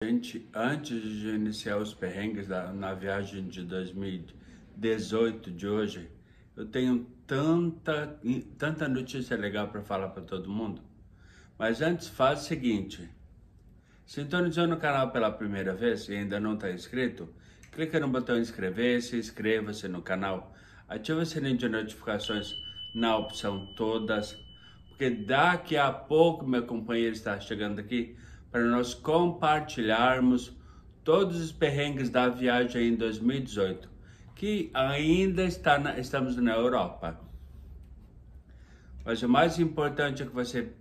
Gente, antes de iniciar os perrengues na viagem de 2018 de hoje, eu tenho tanta notícia legal para falar para todo mundo. Mas antes, faz o seguinte: sintonizou no canal pela primeira vez e ainda não está inscrito, clica no botão inscrever-se, inscreva-se no canal, ativa o sininho de notificações na opção todas, porque daqui a pouco meu companheiro está chegando aqui para nós compartilharmos todos os perrengues da viagem em 2018, que ainda estamos na Europa. Mas o mais importante é que você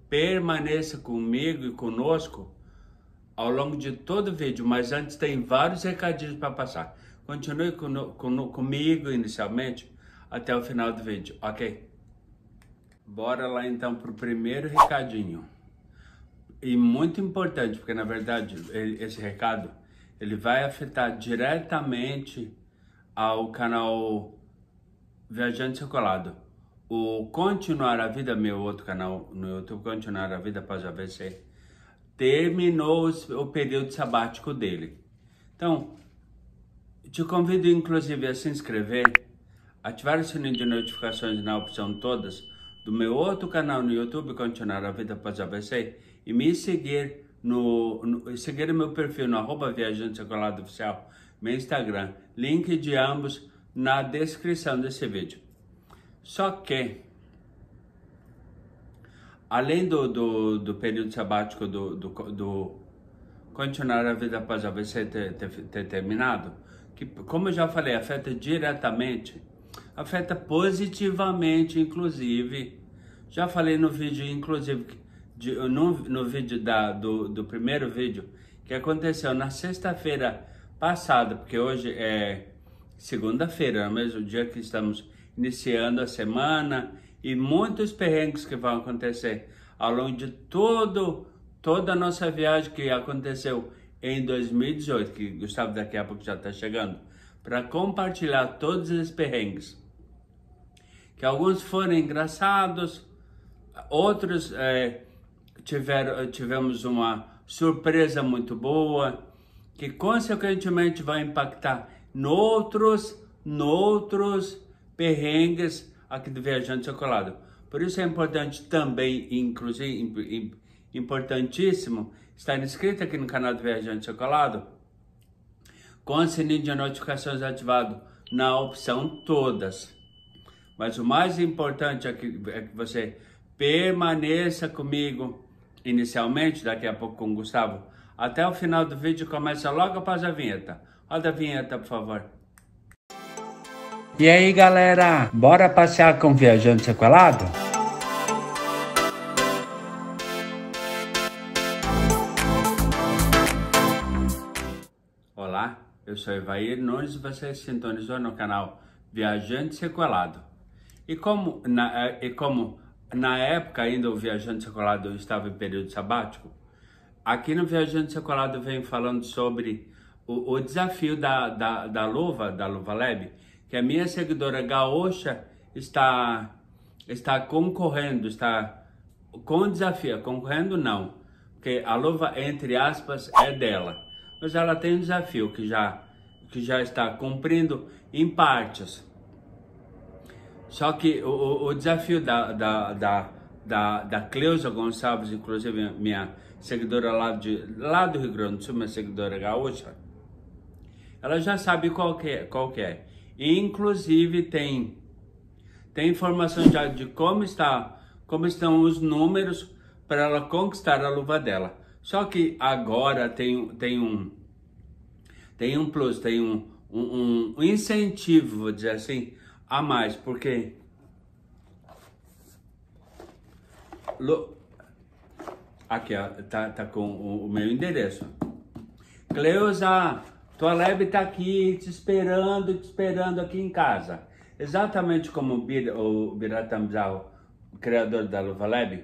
permaneça comigo e conosco ao longo de todo o vídeo, mas antes tem vários recadinhos para passar. Continue comigo inicialmente até o final do vídeo, ok? Bora lá então para o primeiro recadinho. E muito importante, porque na verdade esse recado ele vai afetar diretamente ao canal Viajante Sequelado. O Continuar a Vida, meu outro canal no YouTube, Continuar a Vida após o AVC, terminou o período sabático dele. Então, te convido inclusive a se inscrever, ativar o sininho de notificações na opção todas do meu outro canal no YouTube, Continuar a Vida após o AVC, e me seguir seguir o meu perfil no @Viajante Sequelado Oficial, meu Instagram, link de ambos na descrição desse vídeo. Só que, além do período sabático do Continuar a Vida após o AVC ter terminado, que, como eu já falei, afeta diretamente, afeta positivamente, inclusive, já falei no vídeo, inclusive, no vídeo do primeiro vídeo, que aconteceu na sexta-feira passada, porque hoje é segunda-feira, no mesmo dia que estamos iniciando a semana, e muitos perrengues que vão acontecer ao longo de toda a nossa viagem que aconteceu em 2018, que Gustavo daqui a pouco já está chegando, para compartilhar todos esses perrengues, que alguns foram engraçados, outros tivemos uma surpresa muito boa, que consequentemente vai impactar noutros perrengues aqui do Viajante Sequelado. Por isso é importante também, inclusive, importantíssimo, estar inscrito aqui no canal do Viajante Sequelado, com o sininho de notificações ativado na opção todas. Mas o mais importante é que você permaneça comigo inicialmente, daqui a pouco com o Gustavo, até o final do vídeo. Começa logo após a vinheta. Roda a vinheta, por favor. E aí, galera, bora passear com o Viajante Sequelado? Olá, eu sou Evair Nunes e você sintonizou no canal Viajante Sequelado. E como na época ainda o Viajante Sequelado estava em período sabático, aqui no Viajante Sequelado eu venho falando sobre o desafio da Luva Lab, que a minha seguidora gaúcha está concorrendo, está com desafio, concorrendo não, porque a luva, entre aspas, é dela, mas ela tem um desafio que já está cumprindo em partes. Só que o desafio da Cleusa Gonçalves, inclusive minha seguidora lá do Rio Grande do Sul, minha seguidora gaúcha, ela já sabe qual que é. E, inclusive tem informação já de como estão os números para ela conquistar a luva dela. Só que agora tem um plus, tem um incentivo, vou dizer assim, a mais, porque aqui ó, tá com o meu endereço. Cleusa, tua Lab tá aqui te esperando aqui em casa. Exatamente como o Biratã Bizarro, o criador da Luva Lab,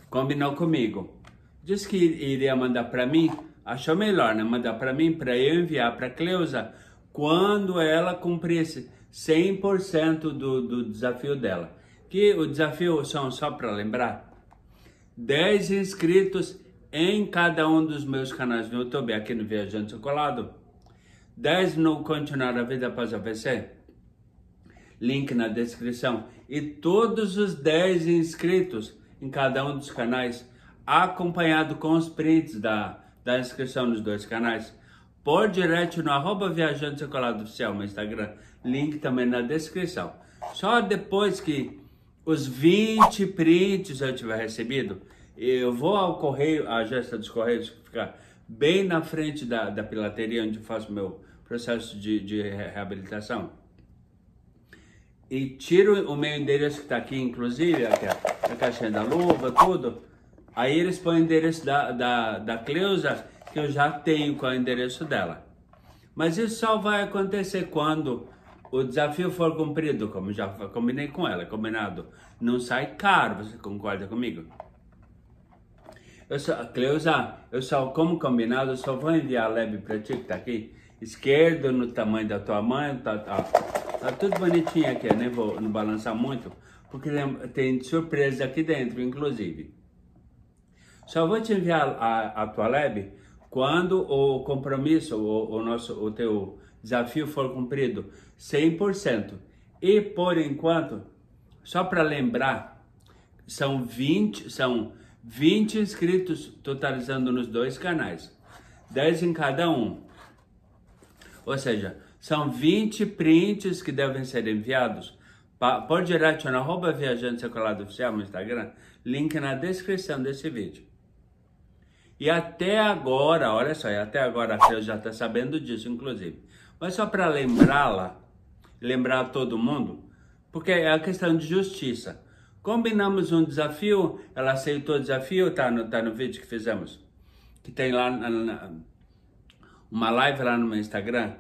combinou comigo. Disse que iria mandar para mim, achou melhor, né? Mandar para mim, para eu enviar para Cleusa quando ela cumprisse 100% do desafio dela. Que o desafio são, só para lembrar, 10 inscritos em cada um dos meus canais no YouTube, aqui no Viajante Chocolado, 10 no Continuar a Vida Após AVC, link na descrição, e todos os 10 inscritos em cada um dos canais, acompanhado com os prints da inscrição nos 2 canais, por direct no @Viajante Chocolado Oficial no Instagram, link também na descrição. Só depois que os 20 prints eu tiver recebido, eu vou ao correio, a agência dos correios, que fica bem na frente da pilateria, onde eu faço meu processo de reabilitação. E tiro o meu endereço que está aqui, inclusive, aqui, a caixinha da luva, tudo. Aí eles põem o endereço da Cleusa, que eu já tenho com o endereço dela. Mas isso só vai acontecer quando o desafio for cumprido, como já combinei com ela, combinado. Não sai caro, você concorda comigo? Cleusa, como combinado, eu só vou enviar a lab para ti, que tá aqui, esquerdo, no tamanho da tua mãe, tá tudo bonitinho aqui, nem vou não balançar muito, porque tem surpresa aqui dentro, inclusive. Só vou te enviar a tua lab quando o compromisso, o teu desafio for cumprido 100%. E por enquanto, só para lembrar, são 20 inscritos totalizando nos 2 canais, 10 em cada um. Ou seja, são 20 prints que devem ser enviados por direct no @Viajante Chocolado Oficial no Instagram, link na descrição desse vídeo. E até agora, olha só, até agora a Cleusa já está sabendo disso, inclusive. Mas só para lembrar todo mundo, porque é a questão de justiça. Combinamos um desafio, ela aceitou o desafio, tá no vídeo que fizemos, que tem lá uma live lá no meu Instagram.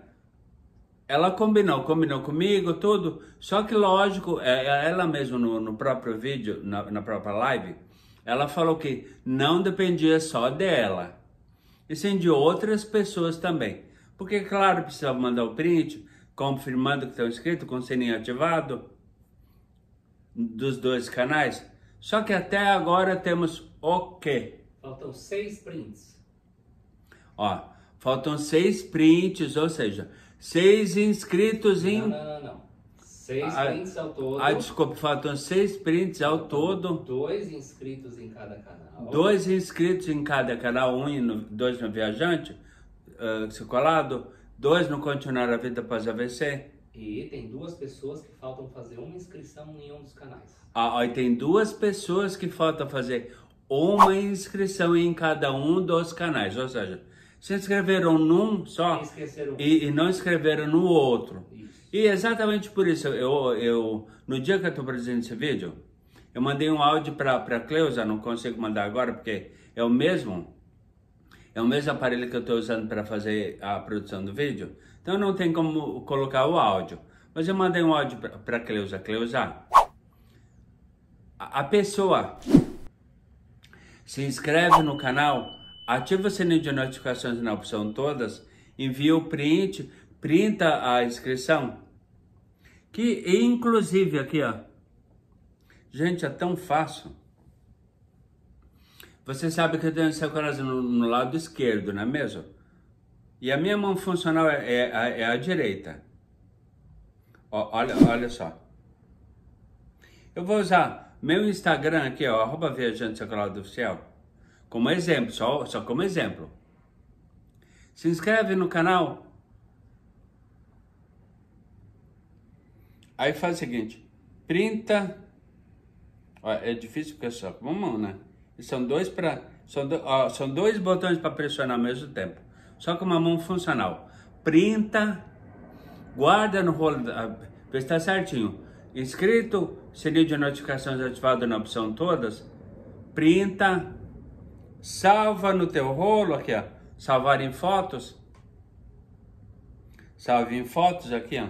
Ela combinou comigo, tudo, só que lógico, ela mesma no próprio vídeo, na própria live, ela falou que não dependia só dela, e sim de outras pessoas também. Porque, claro, precisava mandar o print, confirmando que estão inscritos, com o sininho ativado, dos 2 canais. Só que até agora temos o quê? Faltam 6 prints. Ó, faltam 6 prints, ou seja, 6 inscritos em... Não. 6 prints ao todo. Desculpe, faltam 6 prints ao todo. 2 inscritos em cada canal. 2 inscritos em cada canal, 2 no Viajante Chocolado, 2 no Continuar a Vida Após AVC. E tem 2 pessoas que faltam fazer uma inscrição em um dos canais. E tem 2 pessoas que faltam fazer uma inscrição em cada um dos canais. Ou seja, se inscreveram num só e não inscreveram no outro. Isso. E exatamente por isso, eu no dia que eu estou produzindo esse vídeo, eu mandei um áudio para Cleusa, não consigo mandar agora porque é o mesmo aparelho que eu estou usando para fazer a produção do vídeo, então não tem como colocar o áudio. Mas eu mandei um áudio para Cleusa. Cleusa, a pessoa se inscreve no canal, ativa o sininho de notificações na opção todas, envia o print, printa a inscrição, que inclusive aqui, ó, gente, é tão fácil. Você sabe que eu tenho essa coração no lado esquerdo, não é mesmo? E a minha mão funcional é a direita. Ó, olha só. Eu vou usar meu Instagram aqui, ó, @Viajante Chocolado Oficial, como exemplo, só como exemplo. Se inscreve no canal. Aí faz o seguinte, printa. Ó, é difícil porque é só com uma mão, né? E são 2 botões para pressionar ao mesmo tempo. Só com uma mão funcional. Printa, guarda no rolo, vê se está certinho. Inscrito, sininho de notificações ativado na opção todas. Printa, salva no teu rolo aqui, ó. Salvar em fotos. Salve em fotos aqui, ó.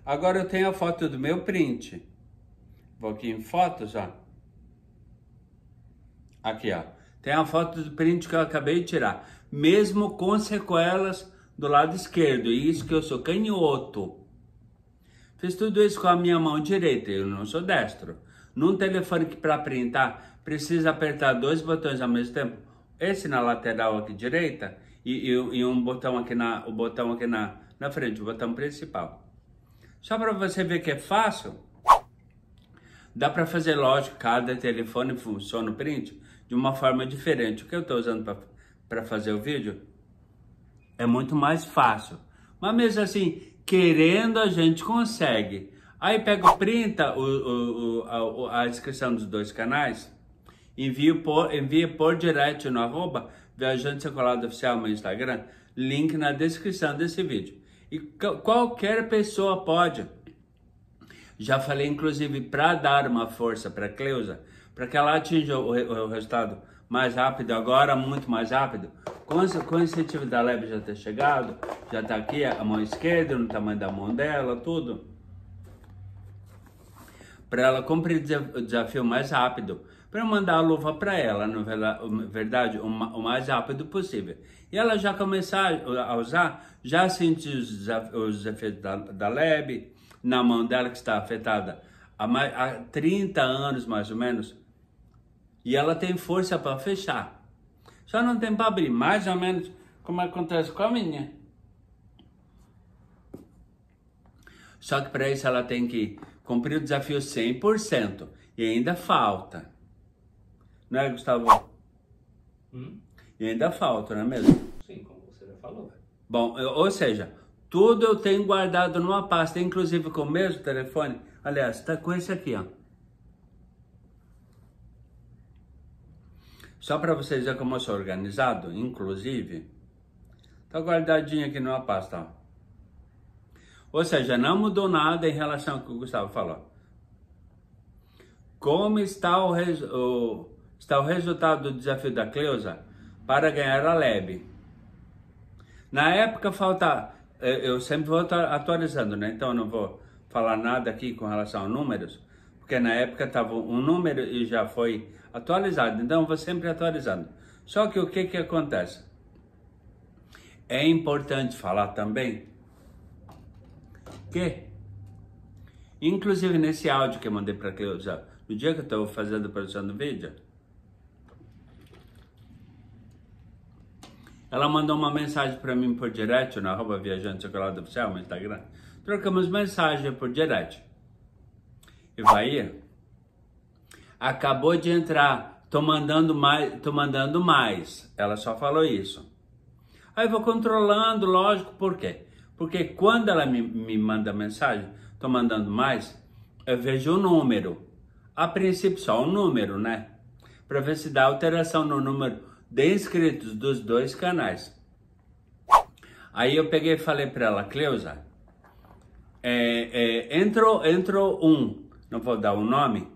Agora eu tenho a foto do meu print. Vou aqui em fotos, ó. Aqui, ó. Tem a foto do print que eu acabei de tirar. Mesmo com sequelas do lado esquerdo. E isso que eu sou canhoto. Fiz tudo isso com a minha mão direita. Eu não sou destro. Num telefone que para printar precisa apertar 2 botões ao mesmo tempo. Esse na lateral aqui direita e um botão aqui na frente, o botão principal. Só para você ver que é fácil. Dá para fazer, lógico, cada telefone funciona o print de uma forma diferente. O que eu estou usando para fazer o vídeo é muito mais fácil. Mas mesmo assim, querendo, a gente consegue. Aí pega, printa a inscrição dos 2 canais, envia por direct no @Viajante Secolado Oficial no Instagram, link na descrição desse vídeo. E qualquer pessoa pode. Já falei, inclusive, para dar uma força para a Cleusa, para que ela atinja o resultado mais rápido, agora muito mais rápido. Com o incentivo da Leb já ter chegado, já está aqui a mão esquerda, no tamanho da mão dela, tudo. Para ela cumprir o desafio mais rápido, para mandar a luva para ela, na verdade, o mais rápido possível. E ela já começar a usar, já sentir os efeitos da Leb na mão dela, que está afetada há 30 anos mais ou menos, e ela tem força para fechar. Só não tem para abrir, mais ou menos como acontece com a minha. Só que para isso ela tem que cumprir o desafio 100%. E ainda falta. Não é, Gustavo? E ainda falta, não é mesmo? Sim, como você já falou. Bom, ou seja, tudo eu tenho guardado numa pasta, inclusive com o mesmo telefone. Aliás, está com esse aqui, ó. Só para vocês verem como eu sou organizado, inclusive, tá guardadinho aqui numa pasta, ó. Ou seja, não mudou nada em relação ao que o Gustavo falou. Como está o resultado do desafio da Cleusa para ganhar a Leb? Na época falta, eu sempre vou atualizando, né? Então eu não vou falar nada aqui com relação a números, porque na época estava um número e já foi atualizado, então eu vou sempre atualizando. Só que o que acontece? É importante falar também que, inclusive nesse áudio que eu mandei para a Cleusa, no dia que eu estou fazendo a produção do vídeo, ela mandou uma mensagem para mim por direct, na @Viajante Secolado Oficial no Instagram. Trocamos mensagem por direct. E vai, acabou de entrar, tô mandando mais. Ela só falou isso. Aí eu vou controlando, lógico, por quê? Porque quando ela me manda mensagem, tô mandando mais, eu vejo o número. A princípio só o número, né? Para ver se dá alteração no número de inscritos dos 2 canais. Aí eu peguei e falei para ela, Cleusa, entrou um, não vou dar o nome,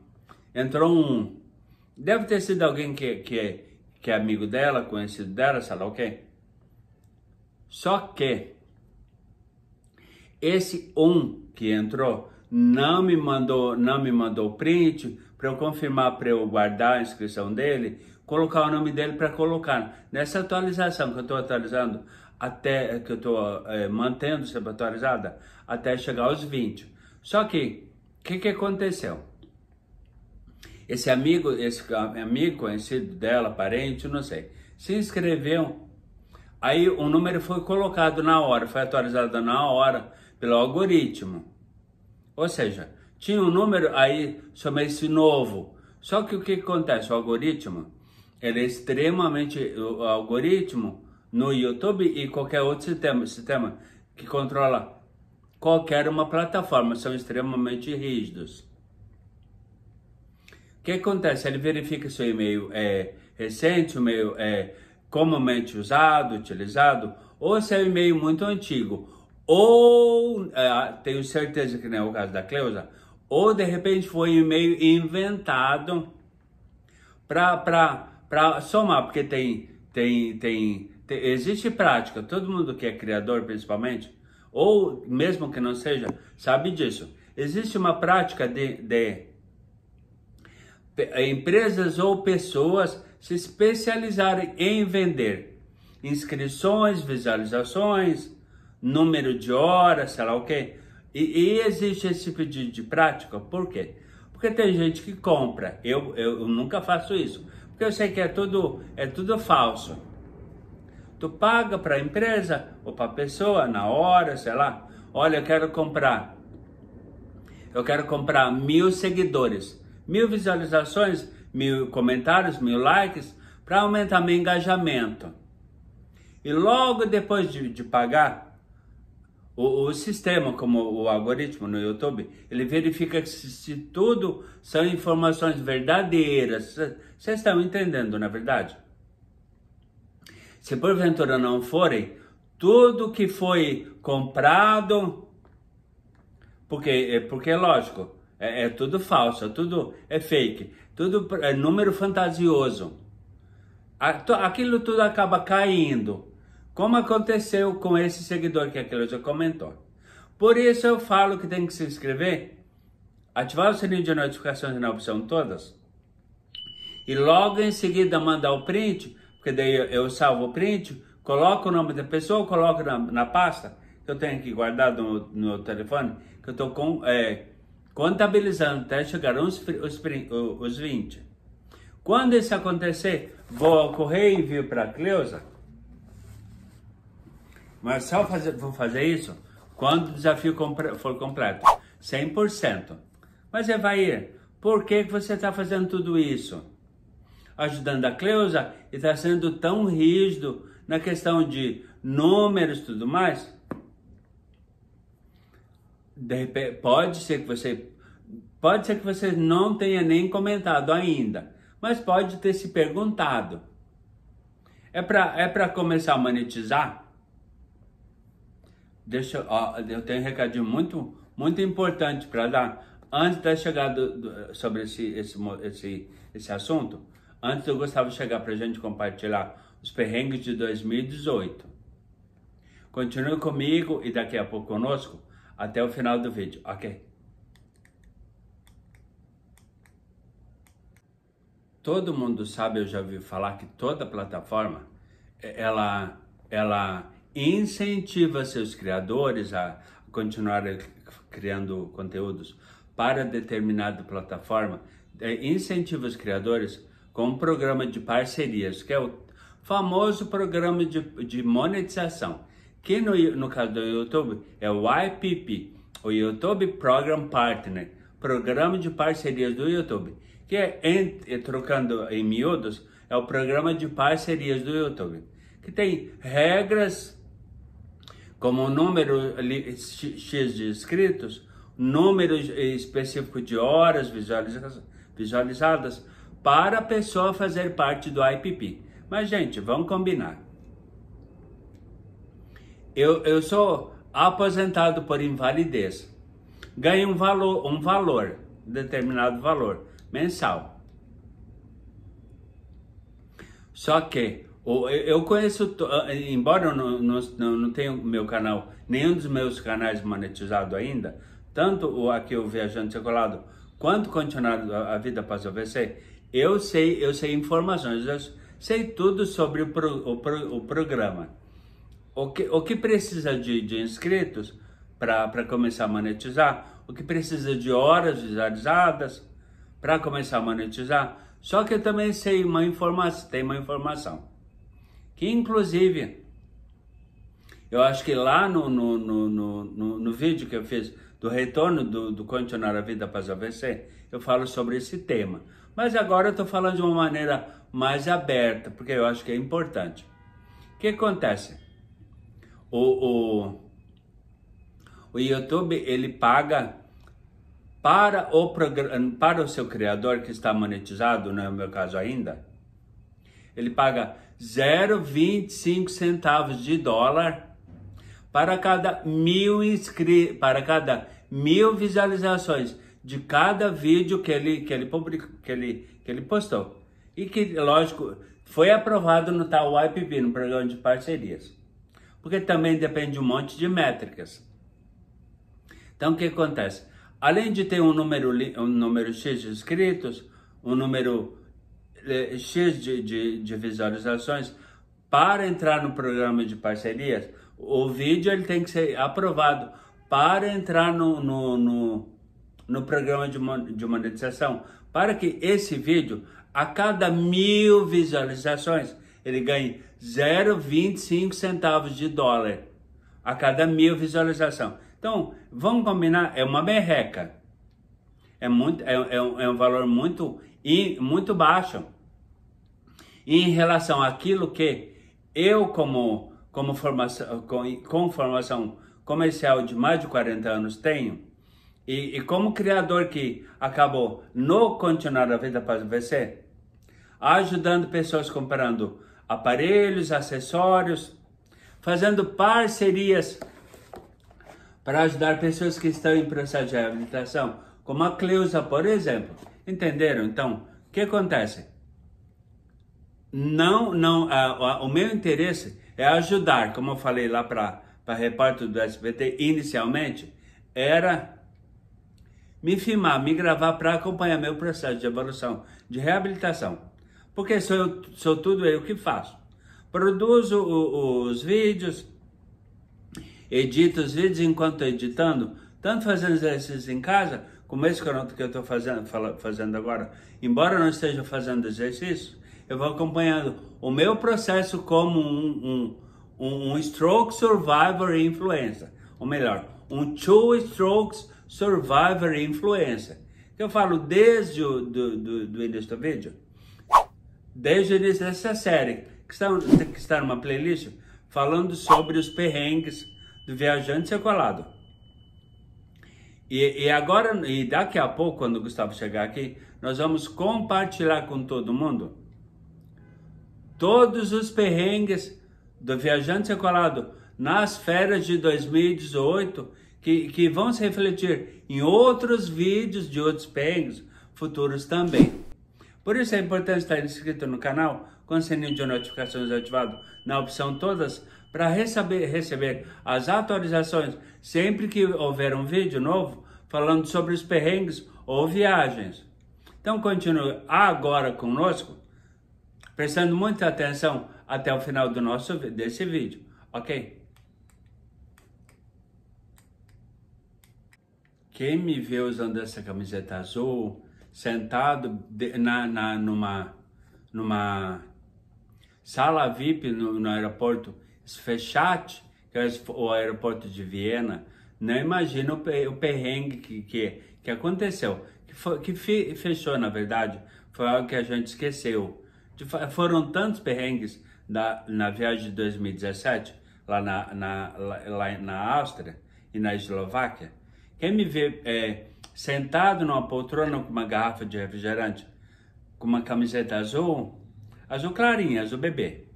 entrou um. Deve ter sido alguém que é amigo dela, conhecido dela, sei lá o quê. Só que esse que entrou não me mandou print para eu confirmar, para eu guardar a inscrição dele, colocar o nome dele para colocar nessa atualização que eu estou atualizando, até que eu estou mantendo sempre atualizada até chegar aos 20. Só que o que aconteceu? Esse amigo conhecido dela, parente, não sei, se inscreveu. Aí o número foi colocado na hora, foi atualizado na hora pelo algoritmo. Ou seja, tinha um número, aí chamei-se novo. Só que o que acontece? O algoritmo, ele é extremamente, o algoritmo no YouTube e qualquer outro sistema que controla qualquer uma plataforma, são extremamente rígidos. O que acontece? Ele verifica se o e-mail é recente, o e-mail é comumente usado, utilizado, ou se é um e-mail muito antigo, ou, tenho certeza que não é o caso da Cleusa, ou de repente foi um e-mail inventado para somar, porque existe prática, todo mundo que é criador principalmente, ou mesmo que não seja, sabe disso. Existe uma prática de empresas ou pessoas se especializarem em vender inscrições, visualizações, número de horas, sei lá o quê. E existe esse tipo de prática. Por quê? Porque Porque tem gente que compra. Eu nunca faço isso. Porque eu sei que é tudo falso. Tu paga para a empresa ou para a pessoa na hora, sei lá. Olha, eu quero comprar 1.000 seguidores, 1.000 visualizações, 1.000 comentários, 1.000 likes, para aumentar meu engajamento. E logo depois de pagar, o sistema, como o algoritmo no YouTube, ele verifica que se tudo são informações verdadeiras. Vocês estão entendendo, na verdade? Se porventura não forem, tudo que foi comprado, porque lógico, é tudo falso, tudo é fake, tudo é número fantasioso. Aquilo tudo acaba caindo, como aconteceu com esse seguidor que aquilo já comentou. Por isso eu falo que tem que se inscrever, ativar o sininho de notificações na opção todas, e logo em seguida mandar o print, porque daí eu salvo o print, coloco o nome da pessoa, coloco na pasta, que eu tenho aqui guardado no telefone, que eu estou contabilizando até chegar os 20. Quando isso acontecer, vou ao correio e envio para a Cleusa. Mas só vou fazer isso quando o desafio for completo, 100%. Mas Evair, por que você está fazendo tudo isso? Ajudando a Cleusa e está sendo tão rígido na questão de números e tudo mais? De repente, pode ser que você não tenha nem comentado ainda, mas pode ter se perguntado. É para começar a monetizar? Eu tenho um recadinho muito importante para dar antes da chegada sobre esse assunto. Antes eu gostava de chegar para a gente compartilhar os perrengues de 2018. Continue comigo e daqui a pouco conosco até o final do vídeo, ok? Todo mundo sabe, eu já ouvi falar que toda plataforma, ela incentiva seus criadores a continuar criando conteúdos para determinada plataforma, incentiva os criadores com um programa de parcerias, que é o famoso programa de monetização, que no caso do YouTube é o YPP, o YouTube Program Partner, Programa de Parcerias do YouTube, que trocando em miúdos, é o Programa de Parcerias do YouTube, que tem regras como o número X de inscritos, número específico de horas visualizadas, para a pessoa fazer parte do IPP. Mas, gente, vamos combinar. Eu sou aposentado por invalidez. Ganho um determinado valor, mensal. Só que eu conheço, embora eu não tenha meu canal, nenhum dos meus canais monetizado ainda, tanto aqui o Viajante Secolado, quanto Continuar a Vida Após o AVC, eu sei informações, eu sei tudo sobre o programa. O que precisa de inscritos para começar a monetizar, o que precisa de horas visualizadas para começar a monetizar. Só que eu também sei tem uma informação, que inclusive, eu acho que lá no vídeo que eu fiz do retorno do Continuar a Vida Após o AVC, eu falo sobre esse tema. Mas agora eu estou falando de uma maneira mais aberta, porque eu acho que é importante. O que acontece? O YouTube, ele paga para o seu criador que está monetizado, no meu caso ainda, ele paga 0,25 centavos de dólar para cada 1.000 visualizações de cada vídeo que ele postou. E que, lógico, foi aprovado no tal YPP, no programa de parcerias. Porque também depende de um monte de métricas. Então, o que acontece? Além de ter um número X de inscritos, um número X de visualizações, para entrar no programa de parcerias, o vídeo ele tem que ser aprovado para entrar no no programa de monetização, para que esse vídeo, a cada 1000 visualizações, ele ganhe 0,25 centavos de dólar a cada 1000 visualizações. Então, vamos combinar, é uma merreca. É um valor muito baixo em relação àquilo que eu, com formação comercial de mais de 40 anos, tenho, e como criador que acabou no Continuar a Vida Após o VC, ajudando pessoas comprando aparelhos, acessórios, fazendo parcerias para ajudar pessoas que estão em processo de reabilitação, como a Cleusa, por exemplo. Entenderam? Então, o que acontece? O meu interesse é ajudar, como eu falei lá para repórter do SBT, inicialmente, era me filmar, me gravar para acompanhar meu processo de evolução, de reabilitação. Porque sou tudo eu que faço. Produzo os vídeos, edito os vídeos enquanto estou editando, tanto fazendo exercícios em casa, como esse que eu estou fazendo agora. Embora eu não esteja fazendo exercício, eu vou acompanhando o meu processo como um stroke survivor e influencer. Ou melhor, um two strokes survivor e influencer. Eu falo desde do início do vídeo, desde o início dessa série, que está numa playlist, falando sobre os perrengues do viajante sequelado. E daqui a pouco, quando o Gustavo chegar aqui, nós vamos compartilhar com todo mundo todos os perrengues do viajante sequelado nas férias de 2018, que vão se refletir em outros vídeos de outros perrengues futuros também. Por isso é importante estar inscrito no canal, com o sininho de notificações ativado na opção todas, para receber as atualizações sempre que houver um vídeo novo falando sobre os perrengues ou viagens. Então continue agora conosco, prestando muita atenção até o final desse vídeo, ok? Quem me vê usando essa camiseta azul, sentado numa sala VIP no aeroporto Schwechat, que é o aeroporto de Viena, não imagina o perrengue que aconteceu, que fechou, na verdade, foi algo que a gente esqueceu. Foram tantos perrengues na viagem de 2017, lá na Áustria e na Eslováquia. Quem me vê sentado numa poltrona com uma garrafa de refrigerante, com uma camiseta azul clarinha, azul bebê,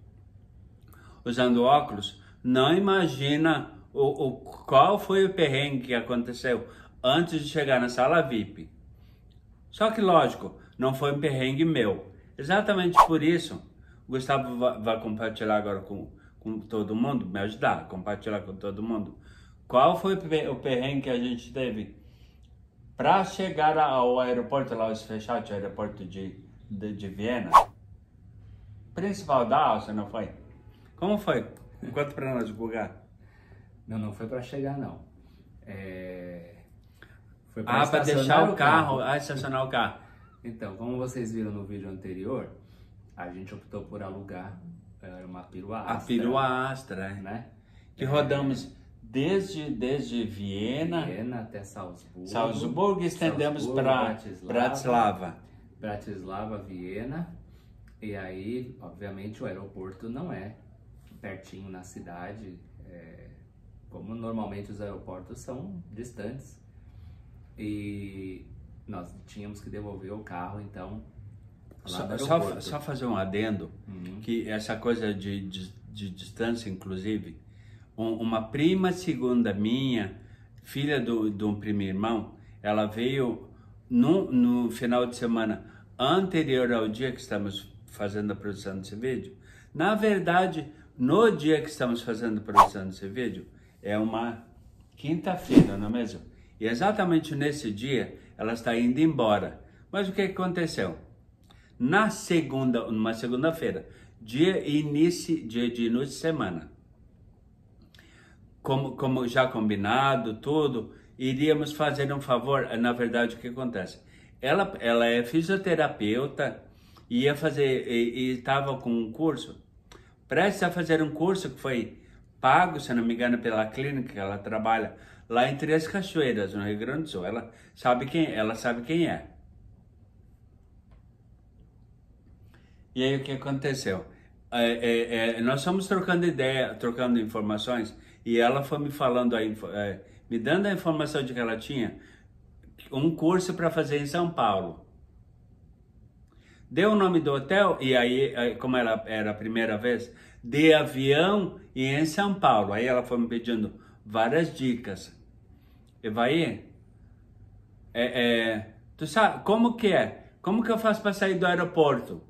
usando óculos, não imagina qual foi o perrengue que aconteceu antes de chegar na sala VIP. Só que, lógico, não foi um perrengue meu. Exatamente por isso, o Gustavo vai compartilhar agora com todo mundo, me ajudar a compartilhar com todo mundo. Qual foi o perrengue que a gente teve para chegar ao aeroporto lá, o Schwechat, o aeroporto de Viena? Principal da Áustria, não foi? Como foi? Conta para nós, Guga. Não foi para chegar, não. Foi para deixar o carro, estacionar o carro. Então, como vocês viram no vídeo anterior, a gente optou por alugar uma perua Astra. A perua Astra, né? Que rodamos desde Viena até Salzburgo. Salzburgo e estendemos para Bratislava, Viena. E aí, obviamente, o aeroporto não é pertinho na cidade, como normalmente os aeroportos são distantes. E nós tínhamos que devolver o carro, então, lá no aeroporto. Só fazer um adendo, que essa coisa de distância, inclusive, uma prima segunda minha, filha de um primo irmão, ela veio no final de semana anterior ao dia que estamos fazendo a produção desse vídeo. Na verdade, no dia que estamos fazendo a produção desse vídeo, é uma quinta-feira, não é mesmo? E exatamente nesse dia, ela está indo embora. Mas o que aconteceu? Numa segunda-feira, dia de início de semana, como já combinado, tudo, iríamos fazer um favor. Na verdade, o que acontece? Ela é fisioterapeuta, ia fazer, e estava com um curso, prestes a fazer um curso que foi pago, se não me engano, pela clínica que ela trabalha, lá em Três Cachoeiras, no Rio Grande do Sul. Ela sabe quem é. E aí o que aconteceu? Nós fomos trocando ideia, trocando informações, e ela foi me falando, me dando a informação de que ela tinha um curso para fazer em São Paulo. Deu o nome do hotel, e aí, como ela era a primeira vez, de avião e em São Paulo. Aí ela foi me pedindo várias dicas. E vai, tu sabe, como que é? Como que eu faço para sair do aeroporto?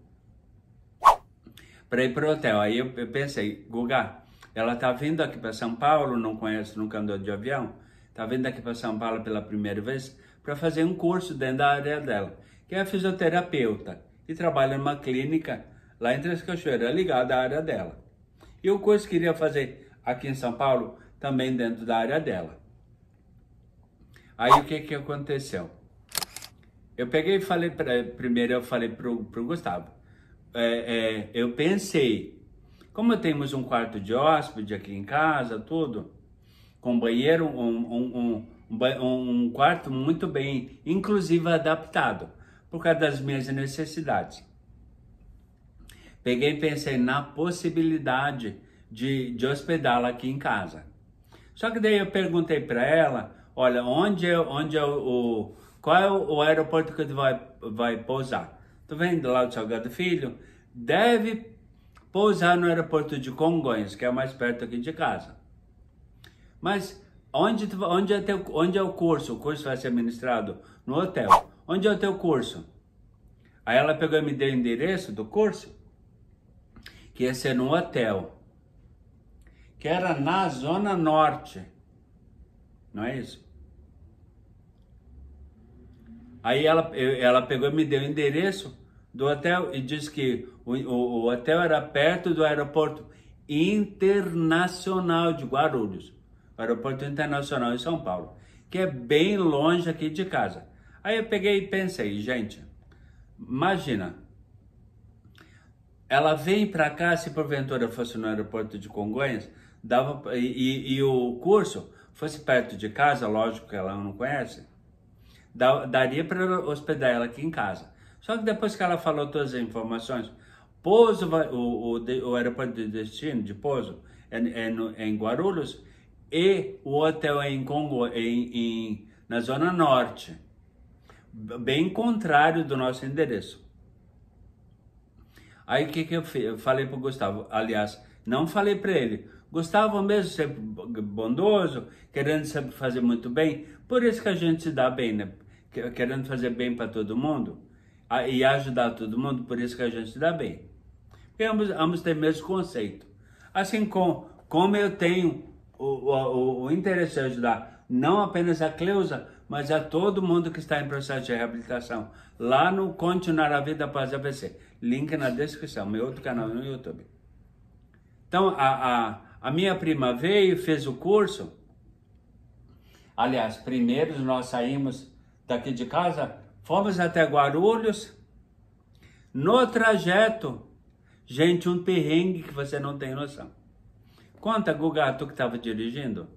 Para ir para o hotel. Aí eu pensei, Guga, ela tá vindo aqui para São Paulo, não conhece, nunca andou de avião, tá vindo aqui para São Paulo pela primeira vez para fazer um curso dentro da área dela, que é fisioterapeuta e trabalha numa clínica lá em Três Cachoeiras, ligada à área dela. E o curso que iria fazer aqui em São Paulo, também dentro da área dela. Aí o que aconteceu? Eu peguei e falei, primeiro eu falei pro Gustavo, eu pensei, como temos um quarto de hóspede aqui em casa, tudo, com banheiro, um quarto muito bem, inclusive adaptado, por causa das minhas necessidades. Peguei e pensei na possibilidade de hospedá-la aqui em casa. Só que daí eu perguntei para ela, olha, qual é o aeroporto que tu vai pousar? Tu vem lá do Salgado Filho? Deve pousar no aeroporto de Congonhas, que é o mais perto aqui de casa. Mas onde é o curso? O curso vai ser ministrado no hotel. Onde é o teu curso? Aí ela pegou e me deu o endereço do curso, que ia ser no hotel, que era na Zona Norte. Não é isso? Aí ela pegou e me deu o endereço do hotel e disse que o hotel era perto do aeroporto internacional de Guarulhos, aeroporto internacional em São Paulo, que é bem longe aqui de casa. Aí eu peguei e pensei, gente, imagina, ela vem para cá, se porventura fosse no aeroporto de Congonhas, e o curso fosse perto de casa, lógico que ela não conhece, daria para hospedar ela aqui em casa. Só que depois que ela falou todas as informações, Pouso, o aeroporto de destino de Pouso é em Guarulhos, e o hotel é na Zona Norte, bem contrário do nosso endereço. Aí o que eu fiz? Eu falei para o Gustavo, aliás, não falei para ele, Gustavo mesmo ser bondoso, querendo sempre fazer muito bem, por isso que a gente se dá bem, né? Querendo fazer bem para todo mundo e ajudar todo mundo, por isso que a gente se dá bem. Porque ambos têm o mesmo conceito. Assim como eu tenho o interesse de ajudar não apenas a Cleusa, mas a todo mundo que está em processo de reabilitação, lá no Continuar a Vida Após AVC. Link na descrição, meu outro canal no YouTube. Então, a minha prima veio, fez o curso. Aliás, primeiro nós saímos daqui de casa, fomos até Guarulhos. No trajeto, gente, um perrengue que você não tem noção. Conta, Guga, tu que estava dirigindo.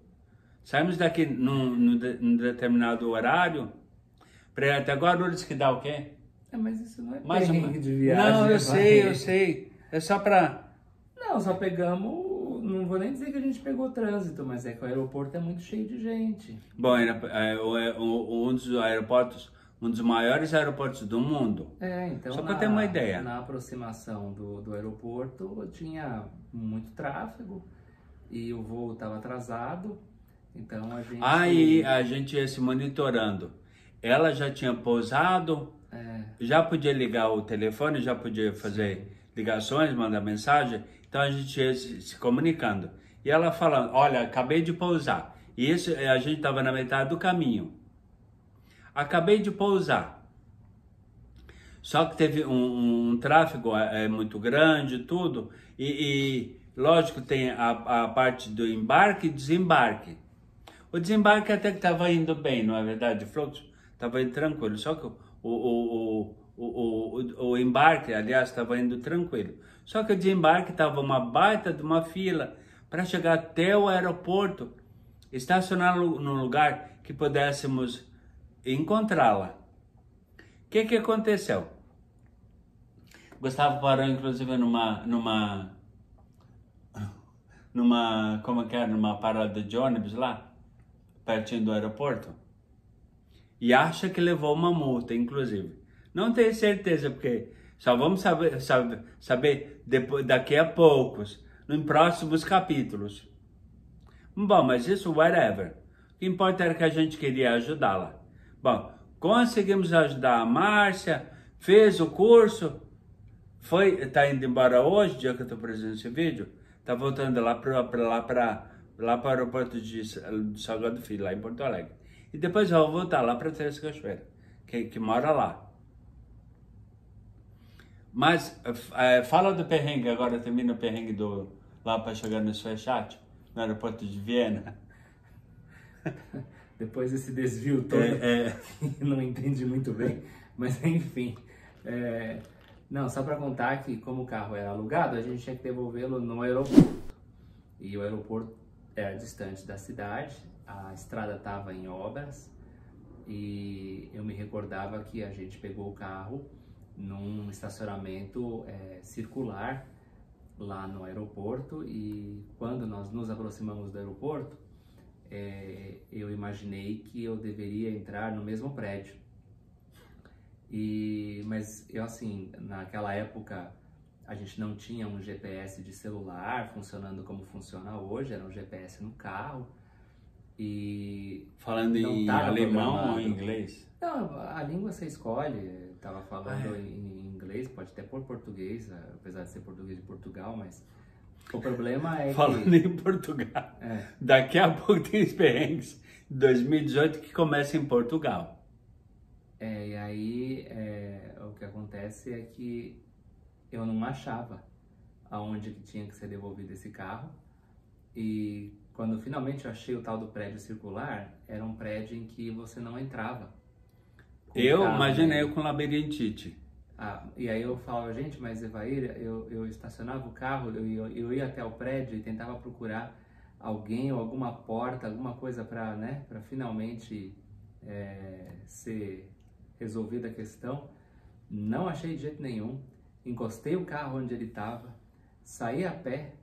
Saímos daqui num determinado horário, para ir até Guarulhos, que dá o quê? Mas isso não é perrengue de viagem. Não, eu sei. É só para... Não, só pegamos... Não vou nem dizer que a gente pegou trânsito, mas é que o aeroporto é muito cheio de gente. Bom, um dos aeroportos, um dos maiores aeroportos do mundo. Então só para ter uma ideia. Na aproximação do aeroporto tinha muito tráfego e o voo estava atrasado, então a gente... Aí a gente ia se monitorando. Ela já tinha pousado, já podia ligar o telefone, já podia fazer ligações, mandar mensagem, então a gente ia se comunicando. E ela falando, olha, acabei de pousar. E isso, a gente estava na metade do caminho. Acabei de pousar. Só que teve um tráfego muito grande, tudo. E lógico, tem a parte do embarque e desembarque. O desembarque até que estava indo bem, não é verdade? O fluxo estava indo tranquilo, só que o embarque, aliás, estava indo tranquilo. Só que o desembarque estava uma baita de uma fila para chegar até o aeroporto, estacionar num lugar que pudéssemos encontrá-la. O que aconteceu? Gustavo parou, inclusive, como que é, numa parada de ônibus lá, pertinho do aeroporto, e acha que levou uma multa, inclusive. Não tenho certeza, porque só vamos saber depois, daqui a poucos, em próximos capítulos. Bom, mas isso, whatever. O que importa era que a gente queria ajudá-la. Bom, conseguimos ajudar a Márcia, fez o curso, tá indo embora hoje, dia que eu tô produzindo esse vídeo, tá voltando lá para o aeroporto de Salgado Filho, lá em Porto Alegre. E depois eu vou voltar lá para Teresa Cachoeira, que mora lá. Mas fala do perrengue agora, termina o perrengue lá para chegar no Suechat, no aeroporto de Viena. Depois desse desvio todo, não entendi muito bem, mas enfim. Não, só para contar que como o carro era alugado, a gente tinha que devolvê-lo no aeroporto. E o aeroporto era distante da cidade, a estrada estava em obras e eu me recordava que a gente pegou o carro num estacionamento circular lá no aeroporto, e quando nós nos aproximamos do aeroporto, eu imaginei que eu deveria entrar no mesmo prédio. Mas eu, assim, naquela época a gente não tinha um GPS de celular funcionando como funciona hoje, era um GPS no carro. E falando em alemão ou em inglês? Não, a língua você escolhe. Estava falando em inglês, pode até pôr português, apesar de ser português de Portugal, mas o problema é falando em Portugal, daqui a pouco tem os perrengues 2018 que começa em Portugal. E aí o que acontece é que eu não achava aonde que tinha que ser devolvido esse carro, e quando finalmente eu achei o tal do prédio circular, era um prédio em que você não entrava. Eu imaginei com labirintite. E aí eu falava, gente, mas Evair, eu estacionava o carro, eu ia até o prédio e tentava procurar alguém ou alguma porta, alguma coisa para finalmente ser resolvida a questão. Não achei de jeito nenhum. Encostei o carro onde ele estava, saí a pé,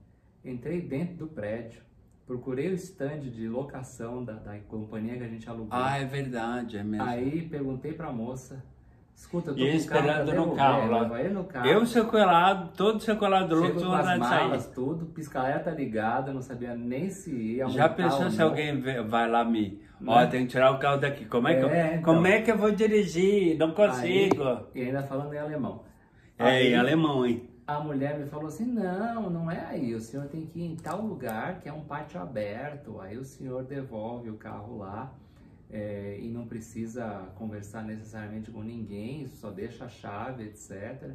entrei dentro do prédio, procurei o stand de locação da companhia que a gente alugou. É verdade, é mesmo. Aí perguntei pra moça, escuta, eu tô com esperando no carro lá. Vai no carro. Eu sequelado, todo sequelado, louco, com as malas, tudo, pisca-alerta ligada, não sabia nem se ia multar. Já pensou se alguém vai lá tem que tirar o carro daqui, como é que eu vou dirigir? Não consigo. E ainda falando em alemão. Em alemão, hein? A mulher me falou assim, não é aí, o senhor tem que ir em tal lugar que é um pátio aberto, aí o senhor devolve o carro lá e não precisa conversar necessariamente com ninguém, só deixa a chave, etc.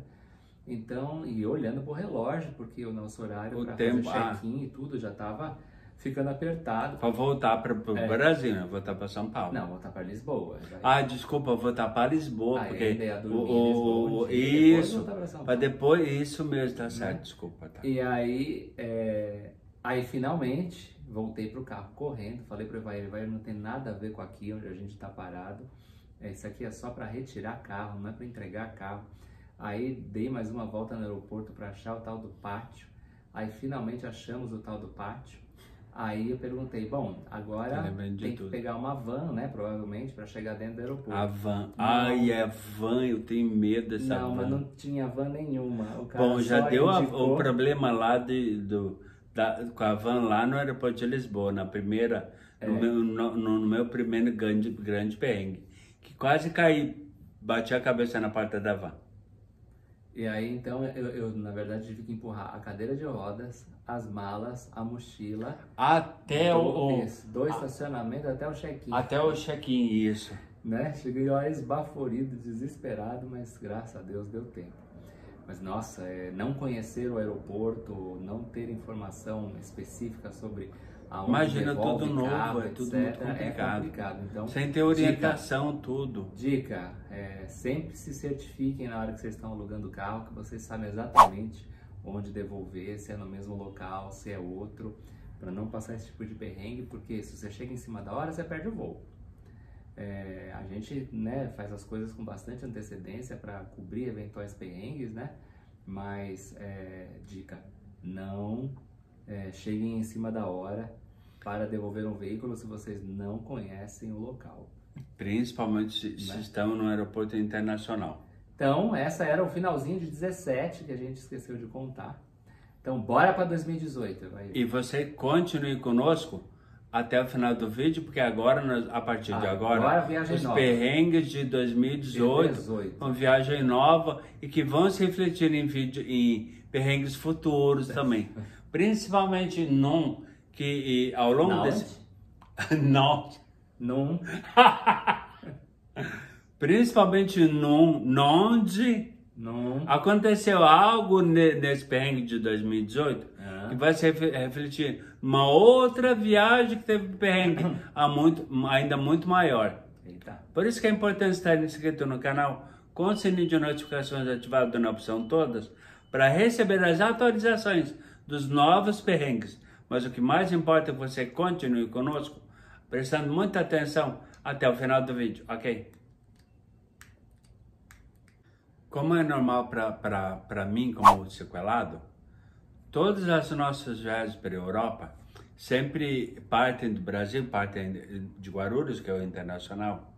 Então, e olhando pro relógio, porque o nosso horário para fazer check-in e tudo já estava ficando apertado. Para voltar para o Brasil, né? Voltar para São Paulo. Não, voltar para Lisboa. Desculpa, voltar para Lisboa, porque isso, para depois, isso mesmo, tá certo, desculpa. Tá. E aí, finalmente voltei pro carro correndo, falei pro Evair, não tem nada a ver com aqui onde a gente tá parado. Isso aqui é só para retirar carro, não é para entregar carro. Aí dei mais uma volta no aeroporto para achar o tal do pátio. Aí finalmente achamos o tal do pátio. Aí eu perguntei, bom, agora tem que pegar uma van, né, provavelmente, para chegar dentro do aeroporto. A van. Van, eu tenho medo dessa van. Não, mas não tinha van nenhuma. O cara bom, já deu o problema lá com a van lá no aeroporto de Lisboa, na primeira, no meu primeiro grande perrengue, que quase caí, bati a cabeça na porta da van. E aí, então, eu na verdade tive que empurrar a cadeira de rodas, as malas, a mochila... Até do estacionamento até o check-in. Até o check-in, isso. Né? Cheguei lá esbaforido, desesperado, mas graças a Deus deu tempo. Mas, nossa, não conhecer o aeroporto, não ter informação específica sobre aonde Imagina devolve tudo novo, carro, é tudo etc., muito complicado. É complicado. Então, Sem ter orientação, tudo. Dica, sempre se certifiquem na hora que vocês estão alugando o carro, que vocês sabem exatamente onde devolver, se é no mesmo local, se é outro, para não passar esse tipo de perrengue, porque se você chega em cima da hora, você perde o voo. A gente, né, faz as coisas com bastante antecedência para cobrir eventuais perrengues, né? Mas, dica, não cheguem em cima da hora para devolver um veículo se vocês não conhecem o local. Principalmente se estamos no aeroporto internacional. Então, essa era o finalzinho de 17 que a gente esqueceu de contar. Então, bora para 2018. E você continue conosco até o final do vídeo, porque agora, a partir de agora, os perrengues de 2018, uma viagem nova e que vão se refletir em perrengues futuros também. Principalmente num que ao longo desse... Não. Num... Principalmente onde aconteceu algo nesse perrengue de 2018 que vai se refletir uma outra viagem que teve perrengue ainda muito maior. Eita. Por isso que é importante estar inscrito no canal com o sininho de notificações ativado na opção todas para receber as atualizações dos novos perrengues. Mas o que mais importa é que você continue conosco, prestando muita atenção até o final do vídeo, ok? Como é normal para mim, como sequelado, todas as nossas viagens para a Europa sempre partem do Brasil, partem de Guarulhos, que é o internacional,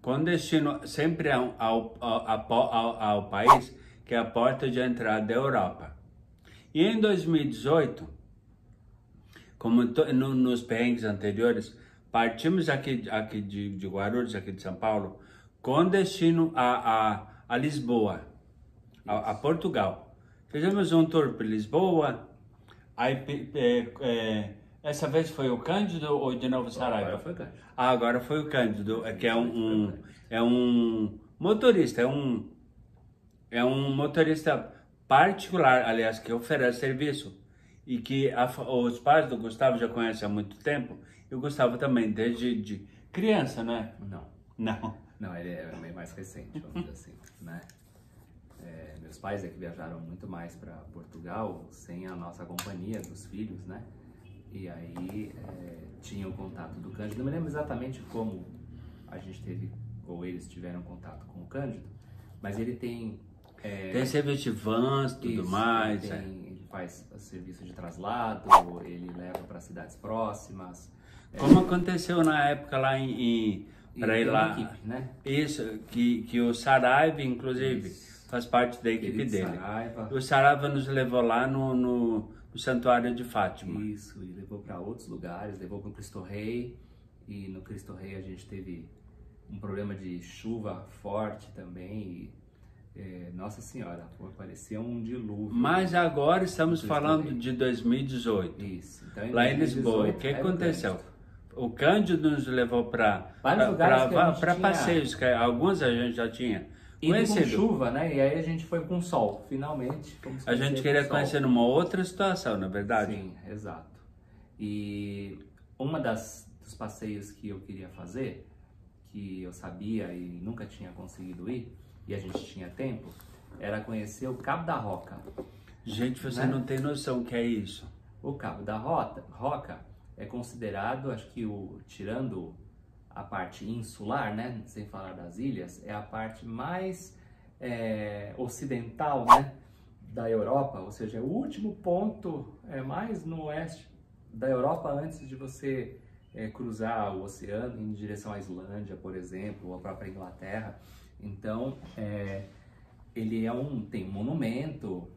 com destino sempre ao país que é a porta de entrada da Europa. E em 2018, como nos perrengues anteriores, partimos aqui de Guarulhos, aqui de São Paulo, com destino a Lisboa, a Portugal. Fizemos um tour por Lisboa, aí essa vez foi o Cândido ou de novo Saraiva? Agora foi o Cândido. Agora foi o Cândido, que é um motorista, é um motorista particular, aliás, que oferece serviço e que os pais do Gustavo já conhecem há muito tempo, e o Gustavo também, desde criança, né? Não, ele é meio mais recente, vamos dizer assim, né? Meus pais é que viajaram muito mais para Portugal sem a nossa companhia dos filhos, né? E aí tinha o contato do Cândido. Não me lembro exatamente como a gente teve, ou eles tiveram contato com o Cândido, mas ele tem... tem serviço de vans, tudo mais. Ele faz serviço de traslado, ele leva para cidades próximas. Como aconteceu na época lá para ir lá, equipe, né? Isso, que o Saraiva, inclusive, faz parte da equipe dele. Saraiva. O Saraiva nos levou lá no Santuário de Fátima. Isso, e levou para outros lugares, levou para o Cristo Rei, e no Cristo Rei a gente teve um problema de chuva forte também, Nossa Senhora, parecia um dilúvio. Mas agora estamos falando de 2018. Isso. Então, lá em Lisboa, o que aconteceu? O Cândido nos levou para passeios, que alguns a gente já tinha conhecido. Com chuva, né? E aí a gente foi com sol, finalmente. A gente queria conhecer numa outra situação, na verdade? Sim, exato. E dos passeios que eu queria fazer, que eu sabia e nunca tinha conseguido ir, e a gente tinha tempo, era conhecer o Cabo da Roca. Gente, você não tem noção o que é isso. O Cabo da Roca é considerado, acho que tirando a parte insular, né, sem falar das ilhas, é a parte mais ocidental, né, da Europa, ou seja, é o último ponto mais no oeste da Europa antes de você cruzar o oceano em direção à Islândia, por exemplo, ou a própria Inglaterra. Então, ele tem um monumento,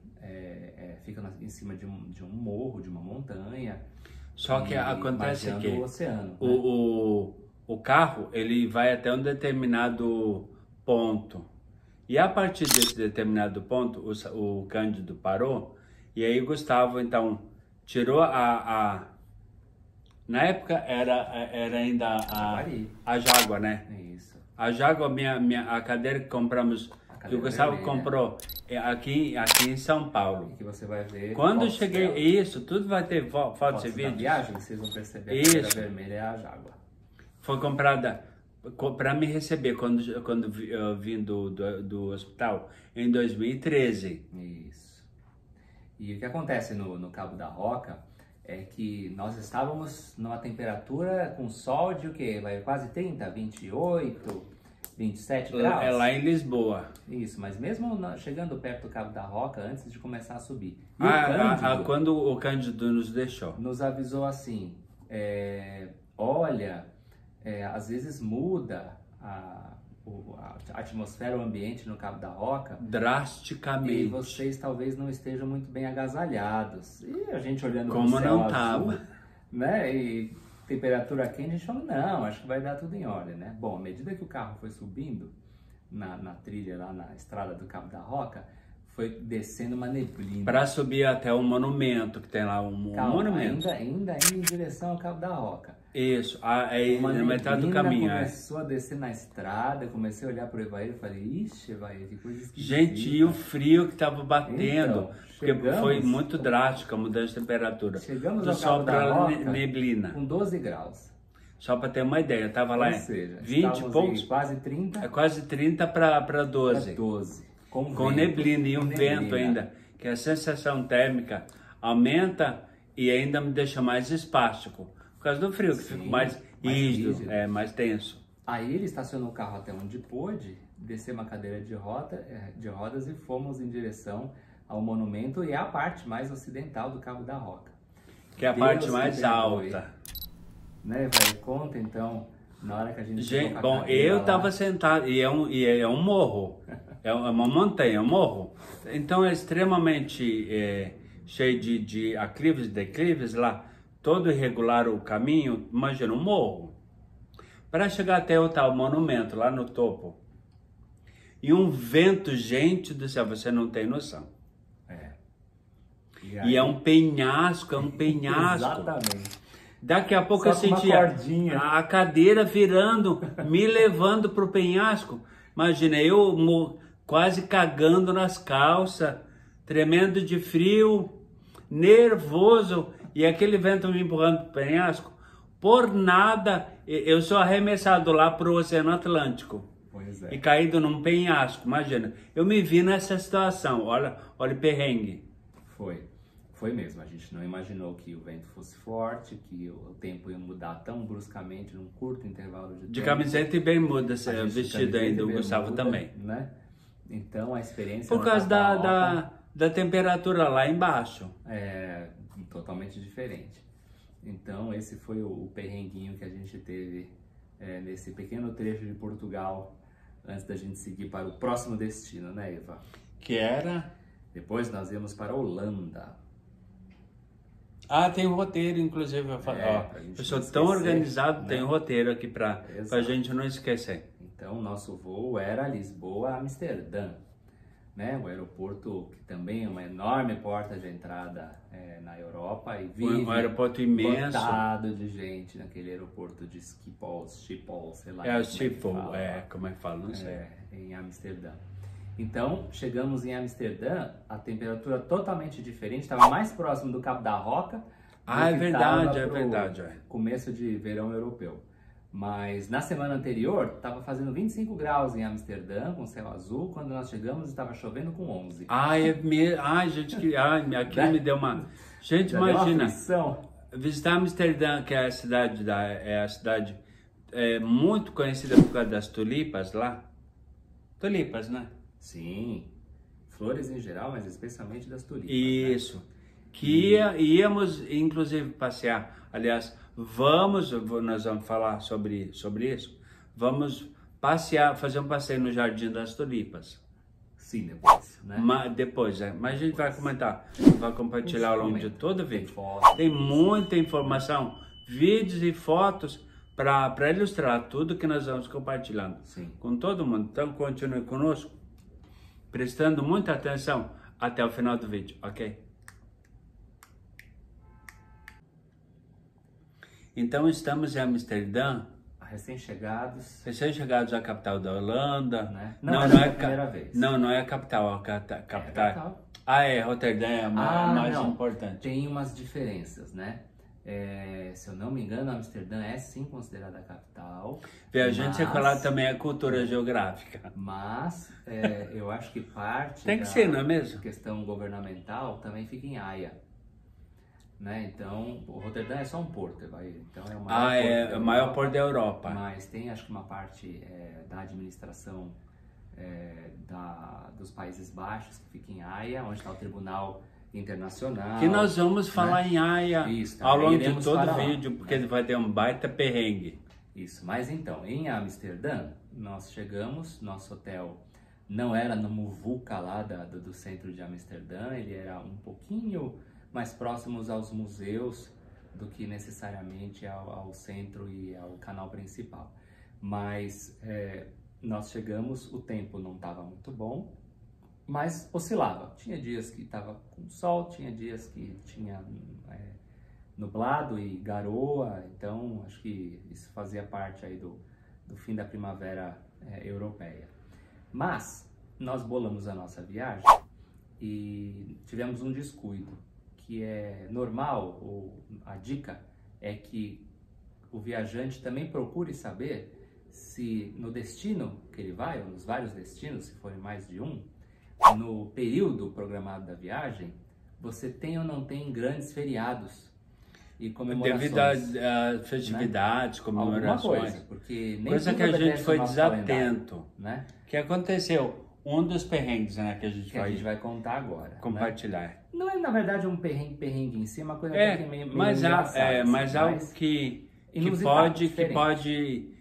fica em cima de um morro, de uma montanha. Só que acontece que o oceano, o carro ele vai até um determinado ponto. E a partir desse determinado ponto, o Cândido parou. E aí o Gustavo, então, tirou na época era ainda a Jaguar, né? Isso. A Jaguar, a cadeira que compramos que o Gustavo comprou aqui em São Paulo. E que você vai ver. Quando eu cheguei, isso, tudo vai ter fotos e vídeos. Viagem, vocês vão perceber a cadeira vermelha é a Jaguar. Foi comprada para me receber quando eu vim do hospital em 2013. Isso. E o que acontece no Cabo da Roca é que nós estávamos numa temperatura com sol de o quê? Vai quase 30, 28, 27 graus? É lá em Lisboa. Isso, mas mesmo chegando perto do Cabo da Roca, antes de começar a subir. Quando o Cândido nos deixou. Nos avisou assim, olha, às vezes muda a atmosfera, o ambiente no Cabo da Roca drasticamente. E vocês talvez não estejam muito bem agasalhados. E a gente olhando como pro céu não azul, tava, né? E temperatura quente, a gente falou, não, acho que vai dar tudo em ordem, né? Bom, à medida que o carro foi subindo na trilha lá na estrada do Cabo da Roca, foi descendo uma neblina. Para subir até o monumento, que tem lá um monumento. Ainda em direção ao Cabo da Roca. Isso, aí na metade do caminho. Começou a descer na estrada, comecei a olhar pro Evair e falei, ixi, Evair, que coisa esquisita. Gente, e o frio que tava batendo, então, porque foi muito drástica a mudança de temperatura. Chegamos do ao sol Cabo da Roca neblina. Com 12 graus. Só para ter uma ideia, tava lá Ou seja, 20 e poucos. Quase 30. É quase 30 para 12. 12. Com neblina e um vento ainda, que a sensação térmica aumenta e ainda me deixa mais espástico. Por causa do frio, que fica mais rígido, mais tenso. Aí ele estacionou o carro até onde pôde, desceu uma cadeira de rodas e fomos em direção ao monumento e é a parte mais ocidental do Cabo da Roca. Que é a parte mais alta. Né, velho? Conta então, na hora que a gente bom, eu estava sentado, e é um morro, é uma montanha, é um morro. Então é extremamente cheio de aclives e declives lá. Todo irregular o caminho, imagina um morro. Para chegar até o tal monumento lá no topo. E um vento, gente do céu, você não tem noção. E é um penhasco, Exatamente. Daqui a pouco eu sentia a cadeira virando, me levando para o penhasco. Imagina, eu quase cagando nas calças, tremendo de frio, nervoso. E aquele vento me empurrando para o penhasco, por nada, eu sou arremessado lá para o Oceano Atlântico. Pois é. E caído num penhasco, imagina. Eu me vi nessa situação, olha o perrengue. Foi mesmo, a gente não imaginou que o vento fosse forte, que o tempo ia mudar tão bruscamente num curto intervalo de tempo. De camiseta e bermuda, vestido ainda, o Gustavo também. Né? Então a experiência... Por causa da temperatura lá embaixo. Totalmente diferente. Então esse foi o perrenguinho que a gente teve nesse pequeno trecho de Portugal antes da gente seguir para o próximo destino, né, Eva? Que era? Depois nós íamos para a Holanda. Tem um roteiro, inclusive. Eu sou tão organizado, tem um roteiro aqui para a gente não esquecer. Então o nosso voo era Lisboa-Amsterdã. Né, o aeroporto que também é uma enorme porta de entrada na Europa e vive um aeroporto imenso, lotado de gente naquele aeroporto de Schiphol, sei lá. O Schiphol, como é que fala, não sei. Em Amsterdã. Então, chegamos em Amsterdã, a temperatura totalmente diferente, estava mais próximo do Cabo da Roca. É verdade. Começo de verão europeu. Mas na semana anterior, estava fazendo 25 graus em Amsterdã, com céu azul. Quando nós chegamos, estava chovendo com 11. Gente, aquilo me deu uma... Gente, imagina, visitar Amsterdã, que é a cidade muito conhecida por causa das tulipas lá. Tulipas, né? Sim, flores em geral, mas especialmente das tulipas. Isso, né? Íamos inclusive passear, aliás... nós vamos falar sobre isso. Vamos passear, fazer um passeio no Jardim das Tulipas. Sim, depois, né? Mas a gente vai comentar, vai compartilhar ao longo de todo o vídeo. Tem muita informação, vídeos e fotos para ilustrar tudo que nós vamos compartilhando com todo mundo. Então continue conosco, prestando muita atenção até o final do vídeo, ok? Então estamos em Amsterdã. recém-chegados. Recém-chegados à capital da Holanda. Né? Não, não é a primeira vez. Não é a capital, capital. Ah, é, Roterdã é a mais não. importante. Tem umas diferenças, né? Se eu não me engano, Amsterdã é sim considerada a capital. Viajante secular também é cultura geográfica. Mas eu acho que parte Tem que ser, não é mesmo? Questão governamental também fica em Haia. Né? Então, o Roterdã é só um porto. Então é o maior porto da Europa. Mas tem, acho que uma parte da administração dos Países Baixos que fica em Haia, onde está o Tribunal Internacional. Que nós vamos falar em Haia ao longo de todo o vídeo, porque ele vai ter um baita perrengue. Isso, mas então, em Amsterdã, nós chegamos, nosso hotel não era no Muvuca lá do centro de Amsterdã, ele era um pouquinho mais próximos aos museus do que necessariamente ao centro e ao canal principal. Mas nós chegamos, o tempo não estava muito bom, mas oscilava. Tinha dias que estava com sol, tinha dias que tinha nublado e garoa, então acho que isso fazia parte aí do fim da primavera europeia. Mas nós bolamos a nossa viagem e tivemos um descuido, que é normal, ou a dica é que o viajante também procure saber se no destino que ele vai, ou nos vários destinos, se forem mais de um, no período programado da viagem, você tem ou não tem grandes feriados e comemorações. Devido a festividades, né? Comemorações. Alguma coisa, porque nem coisa que a gente foi desatento. Né? Que aconteceu? Um dos perrengues, né, que a gente vai contar agora. Compartilhar. Né? Não é, na verdade, um perrengue em si, uma coisa que meio mas algo que pode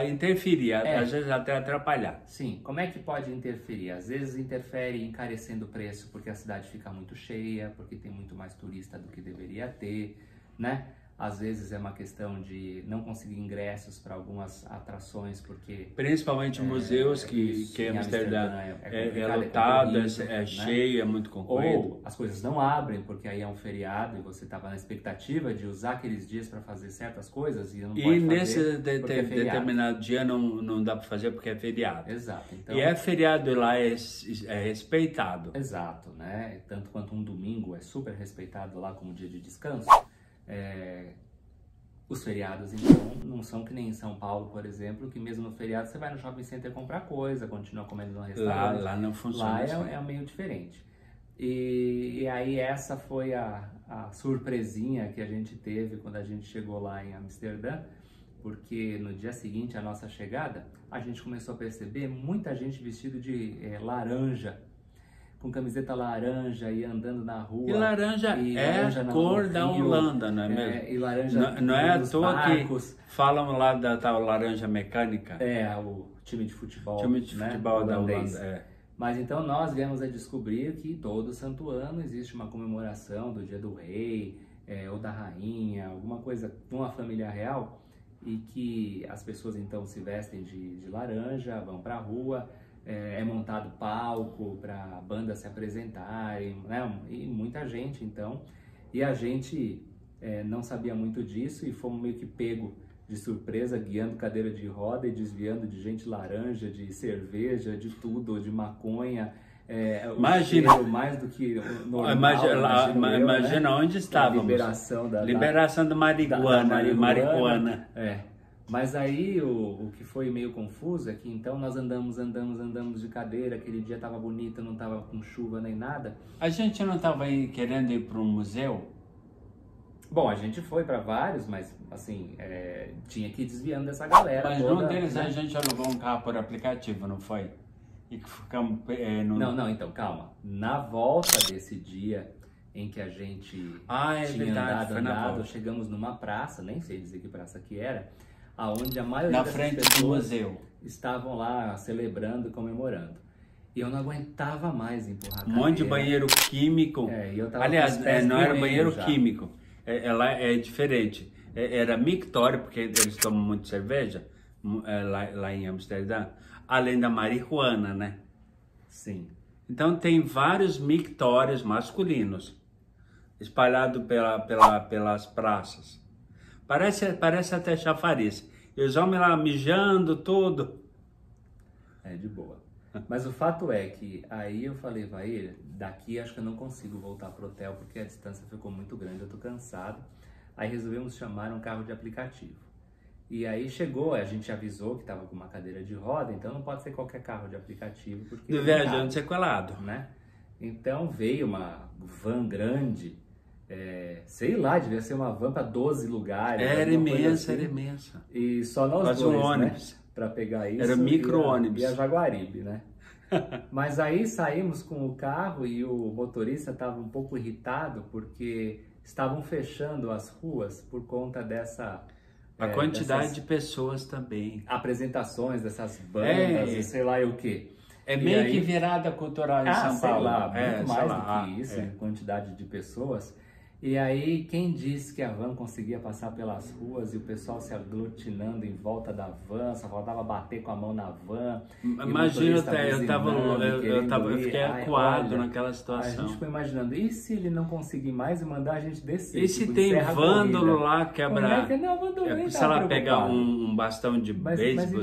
interferir, às vezes até atrapalhar. Sim, como é que pode interferir? Às vezes interfere encarecendo o preço porque a cidade fica muito cheia, porque tem muito mais turista do que deveria ter, né? Às vezes é uma questão de não conseguir ingressos para algumas atrações, porque... Principalmente museus que Amsterdã é lotado, é cheio, é muito concorrido. Ou as coisas não abrem, porque aí é um feriado e você estava na expectativa de usar aqueles dias para fazer certas coisas e não pode fazer. E nesse determinado dia não dá para fazer porque é feriado. Exato. Então, e é feriado e lá é respeitado. Exato, né? Tanto quanto um domingo é super respeitado lá como dia de descanso. Os feriados, então, não são que nem em São Paulo, por exemplo, que mesmo no feriado você vai no shopping center comprar coisa, continua comendo no restaurante. Lá não funciona. Lá é meio diferente. E aí essa foi a surpresinha que a gente teve quando a gente chegou lá em Amsterdã, porque no dia seguinte à nossa chegada, a gente começou a perceber muita gente vestido de laranja, com camiseta laranja e andando na rua. E laranja a cor da Holanda, não é mesmo? E laranja não é à toa que falam lá da tal laranja mecânica. O time de futebol. Da Holanda, Mas então nós viemos a descobrir que todo santo ano existe uma comemoração do dia do rei, ou da rainha, alguma coisa de uma família real, e que as pessoas então se vestem de laranja, vão pra rua, é montado palco para bandas se apresentarem, né? E muita gente então, e a gente não sabia muito disso e fomos meio que pego de surpresa, guiando cadeira de roda e desviando de gente laranja, de cerveja, de tudo, de maconha, imagina mais do que normal. Imagina onde estávamos. Liberação da marihuana. Mas aí o que foi meio confuso é que então nós andamos de cadeira, aquele dia estava bonito, não estava com chuva nem nada. A gente não estava querendo ir para um museu? Bom, a gente foi para vários, mas assim, tinha que ir desviando dessa galera. Mas num deles a gente alugou um carro por aplicativo, não foi? E que ficamos... Não, então calma. Na volta desse dia em que a gente tinha andado, chegamos numa praça, nem sei dizer que praça que era, aonde a maioria das pessoas estavam lá celebrando e comemorando. E eu não aguentava mais empurrar a cadeira. Um monte de banheiro químico. Aliás, não era banheiro químico. Ela é diferente. Era mictório, porque eles tomam muito cerveja lá em Amsterdã. Além da marihuana, né? Sim. Então tem vários mictórios masculinos espalhados pelas praças. Parece até chafariz. E os homens lá mijando, tudo. É de boa. Mas o fato é que aí eu falei, vai, daqui acho que eu não consigo voltar pro hotel porque a distância ficou muito grande, eu tô cansado. Aí resolvemos chamar um carro de aplicativo. E aí chegou, a gente avisou que tava com uma cadeira de roda, então não pode ser qualquer carro de aplicativo. Porque Do viajante sequelado. Né? Então veio uma van grande, sei lá, devia ser uma van para 12 lugares. Era imensa, assim, era imensa. E só nós Quase dois, um ônibus. Né? Para pegar isso. Era micro-ônibus. E a Jaguaribe, né? Mas aí saímos com o carro e o motorista estava um pouco irritado porque estavam fechando as ruas por conta dessa... A quantidade de pessoas também. Apresentações dessas bandas e sei lá o quê. É meio aí, que virada cultural em São Paulo. Lá, muito mais do que isso, quantidade de pessoas. E aí, quem disse que a van conseguia passar pelas ruas e o pessoal se aglutinando em volta da van, só faltava bater com a mão na van. Imagina, eu fiquei acuado naquela situação. A gente ficou imaginando, e se ele não conseguir mais e mandar a gente descer? E se tem vândalo lá, quebra... Se ela pegar um bastão de beisebol,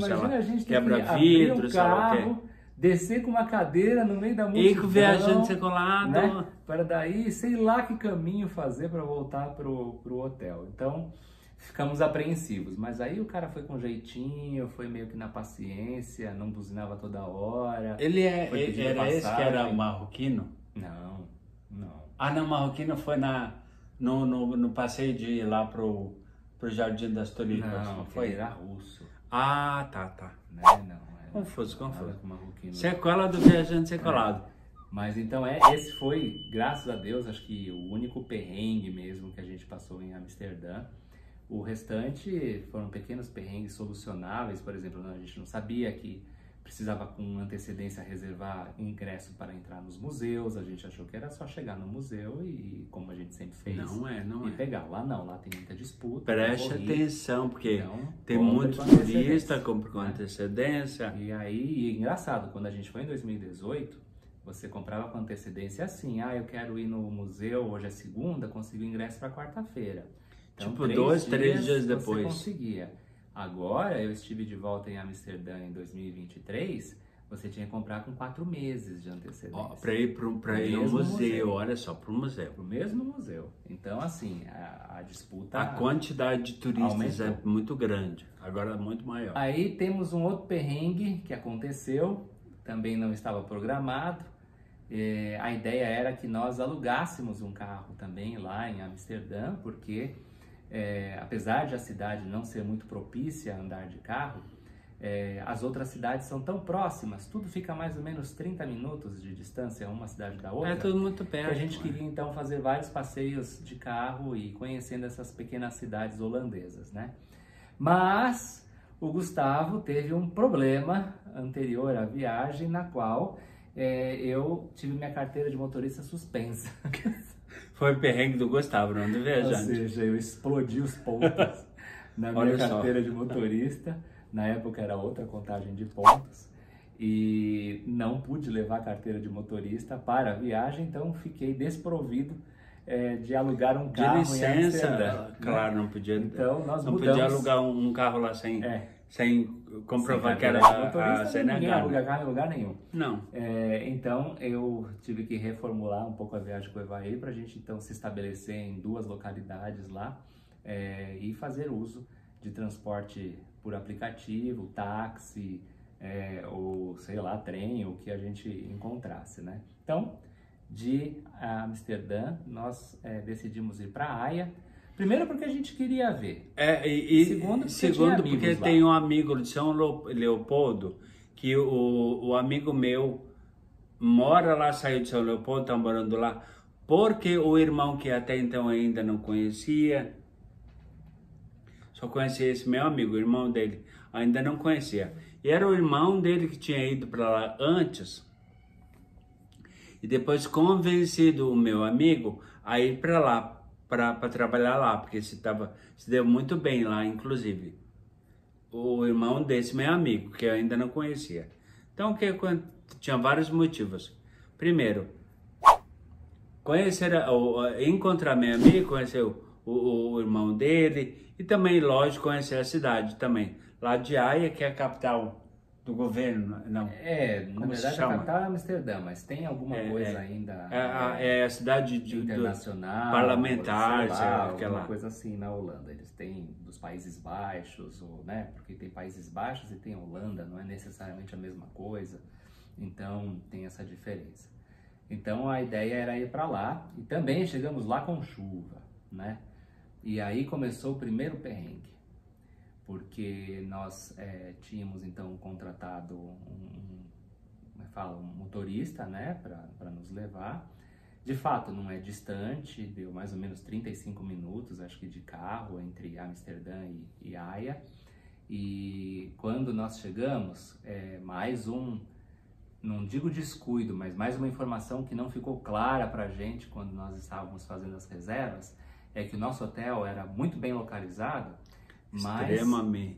quebra vidro, sei lá o quê. Descer com uma cadeira no meio da multidão. E com o viajante secolado. Né? Para daí, sei lá que caminho fazer para voltar pro hotel. Então, ficamos apreensivos. Mas aí o cara foi com jeitinho, foi meio que na paciência, não buzinava toda hora. Ele era esse que era marroquino? Não. Ah, não, marroquino foi no passeio de ir lá pro Jardim das Tulipas. Não, foi? Era russo. Ah, tá. Não. Confuso. Sequela do viajante sequelado. Mas então esse foi, graças a Deus, acho que o único perrengue mesmo que a gente passou em Amsterdã. O restante foram pequenos perrengues solucionáveis. Por exemplo, a gente não sabia que precisava com antecedência reservar ingresso para entrar nos museus. A gente achou que era só chegar no museu e, como a gente sempre fez, não é. pegar. Lá não, lá tem muita disputa. Preste atenção, porque então, tem muito turista, compra com antecedência. E aí, engraçado, quando a gente foi em 2018, você comprava com antecedência assim, eu quero ir no museu, hoje é segunda, consigo ingresso para quarta-feira. Então, tipo, 3 dias depois. Você conseguia. Agora, eu estive de volta em Amsterdã em 2023, você tinha que comprar com 4 meses de antecedência. Para ir ao museu, olha só, para o museu. Para o mesmo museu. Então, assim, a disputa... A quantidade de turistas aumentou. É muito grande, agora é muito maior. Aí temos um outro perrengue que aconteceu, também não estava programado. A ideia era que nós alugássemos um carro também lá em Amsterdã, porque... apesar de a cidade não ser muito propícia a andar de carro, as outras cidades são tão próximas, tudo fica mais ou menos 30 minutos de distância uma cidade da outra. É tudo muito perto. Que a gente queria então fazer vários passeios de carro e conhecendo essas pequenas cidades holandesas, né? Mas o Gustavo teve um problema anterior à viagem, na qual eu tive minha carteira de motorista suspensa. Foi o perrengue do Gustavo, não do viajante. Ou seja, eu explodi os pontos na minha carteira de motorista. Na época era outra contagem de pontos. E não pude levar a carteira de motorista para a viagem, então fiquei desprovido de alugar um carro de licença, em Amsterdã. Claro, não podia. Então nós não mudamos. Podia alugar um carro lá sem comprovar que era a CNH. Ninguém aluga carro em lugar nenhum. Não. Então eu tive que reformular um pouco a viagem com o Evaí para a gente então se estabelecer em 2 localidades lá e fazer uso de transporte por aplicativo, táxi ou sei lá, trem, o que a gente encontrasse, né? Então, de Amsterdã, nós decidimos ir para a Haia. Primeiro porque a gente queria ver. Segundo porque tem um amigo de São Leopoldo, que o amigo meu mora lá, saiu de São Leopoldo, tá morando lá, porque o irmão que até então ainda não conhecia, só conhecia esse meu amigo, o irmão dele, ainda não conhecia. E era o irmão dele que tinha ido para lá antes, e depois convencido o meu amigo a ir para lá, para trabalhar lá, porque se deu muito bem lá, inclusive. O irmão desse meu amigo, que eu ainda não conhecia. Então, tinha vários motivos. Primeiro, encontrar meu amigo, conhecer o irmão dele, e também, lógico, conhecer a cidade também. Lá de Haia, que é a capital do governo, não? Na verdade a capital é Amsterdã, mas tem alguma coisa ainda... É a cidade internacional, parlamentar, sei lá, aquela alguma coisa assim na Holanda. Eles têm dos Países Baixos, ou, né? Porque tem Países Baixos e tem Holanda, não é necessariamente a mesma coisa. Então tem essa diferença. Então a ideia era ir para lá e também chegamos lá com chuva, né? E aí começou o primeiro perrengue. Porque nós tínhamos então contratado um motorista, né, para nos levar. De fato, não é distante, deu mais ou menos 35 minutos, acho que de carro, entre Amsterdã e Haia. E quando nós chegamos, mais não digo descuido, mas mais uma informação que não ficou clara para a gente quando nós estávamos fazendo as reservas, é que o nosso hotel era muito bem localizado, mas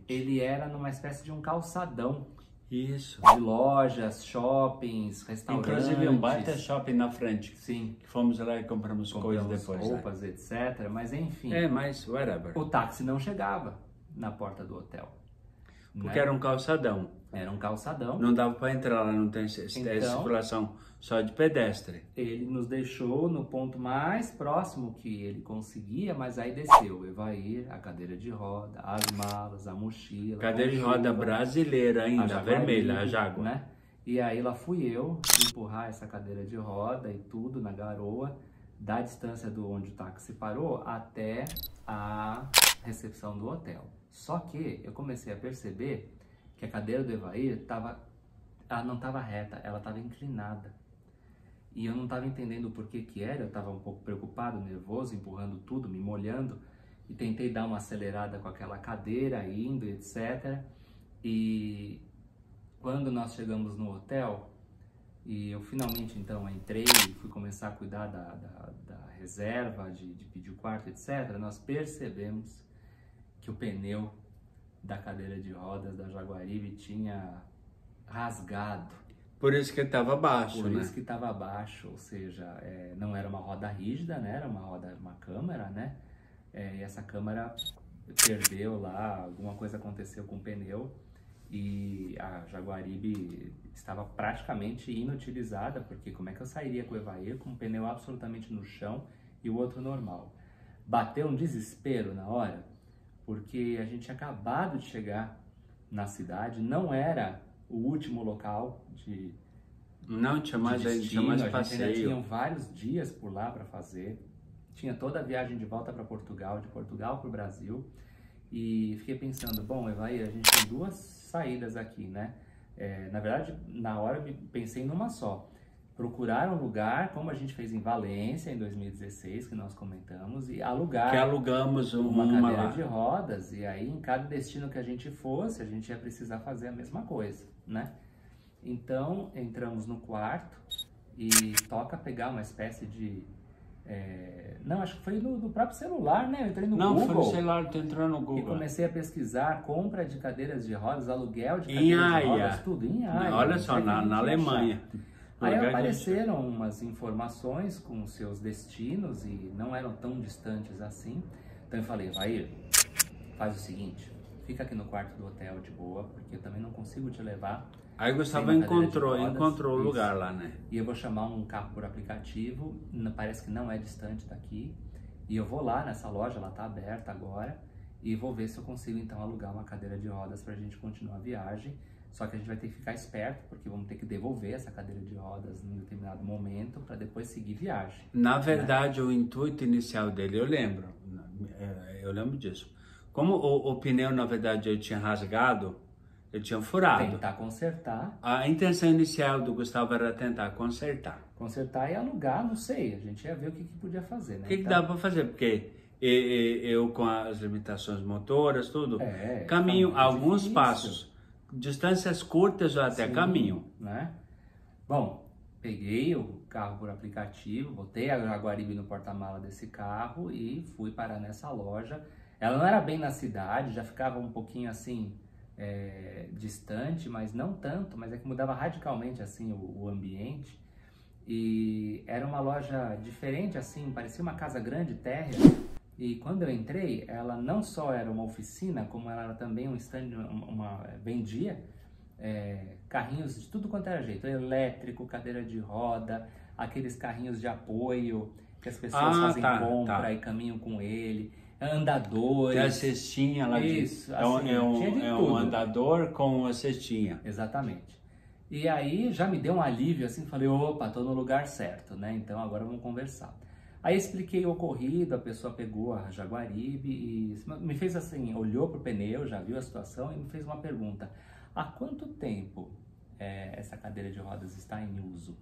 ele era numa espécie de um calçadão. Isso. De lojas, shoppings, restaurantes. Inclusive um baita shopping na frente. Sim. Fomos lá e compramos coisas depois. Roupas, etc. Mas enfim. Mas whatever. O táxi não chegava na porta do hotel. Porque era um calçadão. Era um calçadão. Não dava para entrar lá, não tem circulação só de pedestre. Ele nos deixou no ponto mais próximo que ele conseguia, mas aí desceu o Evair, a cadeira de roda, as malas, a mochila. Cadeira de roda brasileira ainda, vermelha, a Jaguar. Né? E aí lá fui eu empurrar essa cadeira de roda e tudo na garoa, da distância do onde o táxi parou até a recepção do hotel. Só que eu comecei a perceber que a cadeira do Evair ela não estava reta, ela estava inclinada. E eu não estava entendendo o porquê que era, eu estava um pouco preocupado, nervoso, empurrando tudo, me molhando. E tentei dar uma acelerada com aquela cadeira, indo, etc. E quando nós chegamos no hotel, e eu finalmente então entrei e fui começar a cuidar da reserva, de pedir o quarto, etc., nós percebemos que o pneu da cadeira de rodas da Jaguaribe tinha rasgado. Por isso que estava baixo, Por isso que estava baixo, ou seja, não era uma roda rígida, né? Era uma câmara, né? E essa câmara perdeu lá, alguma coisa aconteceu com o pneu e a Jaguaribe estava praticamente inutilizada, porque como é que eu sairia com o Evair com o pneu absolutamente no chão e o outro normal? Bateu um desespero na hora, porque a gente tinha acabado de chegar na cidade, não era o último local de não tinha mais destino, mais a passeio. gente ainda tinha vários dias por lá para fazer, tinha toda a viagem de volta para Portugal, de Portugal para o Brasil, e fiquei pensando, bom, Evair, a gente tem duas saídas aqui, né? Na verdade, na hora eu pensei numa só, procurar um lugar, como a gente fez em Valência em 2016, que nós comentamos, e alugar. Que alugamos uma cadeira de rodas, e aí em cada destino que a gente fosse, a gente ia precisar fazer a mesma coisa, né? Então, entramos no quarto e toca pegar uma espécie de... Não, acho que foi no próprio celular, né? Eu entrei no Google. Não, foi no celular, tu entrou no Google. E comecei a pesquisar compra de cadeiras de rodas, aluguel de cadeiras de rodas, tudo em Haia. Olha só, na Alemanha. Aí apareceram umas informações com seus destinos e não eram tão distantes assim. Então eu falei, Evair, faz o seguinte, fica aqui no quarto do hotel de boa, porque eu também não consigo te levar. Aí o Gustavo encontrou o lugar lá, né? E eu vou chamar um carro por aplicativo, parece que não é distante daqui. E eu vou lá nessa loja, ela tá aberta agora, e vou ver se eu consigo então alugar uma cadeira de rodas pra gente continuar a viagem. Só que a gente vai ter que ficar esperto, porque vamos ter que devolver essa cadeira de rodas em determinado momento para depois seguir viagem. Na verdade, o intuito inicial dele, eu lembro disso. Como o pneu, na verdade, eu tinha rasgado, eu tinha furado. Tentar consertar. A intenção inicial do Gustavo era tentar consertar. Consertar e alugar, não sei, a gente ia ver o que podia fazer, né? O que dá para fazer, porque eu com as limitações motoras, tudo, caminho alguns passos. Distâncias curtas ou até caminho. Né? Bom, peguei o carro por aplicativo, botei a Jaguaribe no porta-mala desse carro e fui parar nessa loja. Ela não era bem na cidade, já ficava um pouquinho assim, distante, mas não tanto, mas é que mudava radicalmente assim o ambiente. E era uma loja diferente assim, parecia uma casa grande, térrea, E quando eu entrei, ela não só era uma oficina, como ela era também um stand, vendia carrinhos de tudo quanto era jeito, elétrico, cadeira de roda, aqueles carrinhos de apoio que as pessoas fazem compra e caminham com ele, andadores. Tem a cestinha lá. Isso, assim, é um andador com uma cestinha. Exatamente. E aí já me deu um alívio, assim, falei, opa, tô no lugar certo, né? Então agora vamos conversar. Aí expliquei o ocorrido, a pessoa pegou a Jaguaribe e me fez assim, olhou pro pneu, já viu a situação e me fez uma pergunta. Há quanto tempo essa cadeira de rodas está em uso?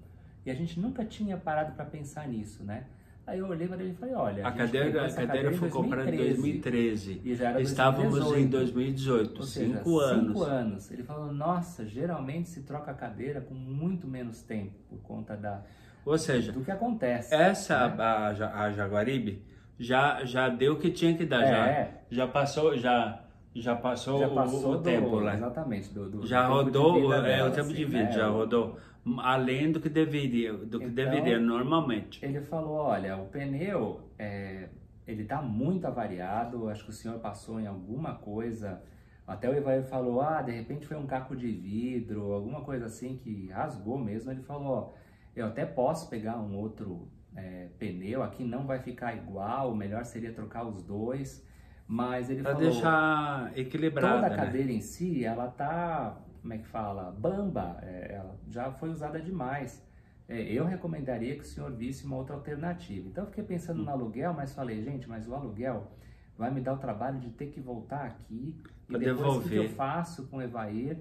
E a gente nunca tinha parado para pensar nisso, né? Aí eu olhei para ele e falei, olha... A cadeira foi comprada em 2013. E já era Estávamos 2018. Em 2018, Ou seja, 5 anos. 5 anos. Ele falou, nossa, geralmente se troca a cadeira com muito menos tempo, por conta Ou seja, do que acontece. Essa, né? a Jaguaribe, já deu o que tinha que dar. Já passou o tempo lá. Exatamente. Já rodou o tempo de vida, já rodou além do que deveria, normalmente. Ele falou, olha, o pneu, ele tá muito avariado, acho que o senhor passou em alguma coisa, até o Evair falou, de repente foi um caco de vidro, alguma coisa assim que rasgou mesmo. Ele falou, ó, eu até posso pegar um outro pneu, aqui não vai ficar igual, o melhor seria trocar os dois. Mas ele falou... Para deixar equilibrada, toda a cadeira em si, ela tá, como é que fala, bamba, ela já foi usada demais. Eu recomendaria que o senhor visse uma outra alternativa. Então eu fiquei pensando no aluguel, mas falei, gente, mas o aluguel vai me dar o trabalho de ter que voltar aqui e depois o que eu faço com o Evair?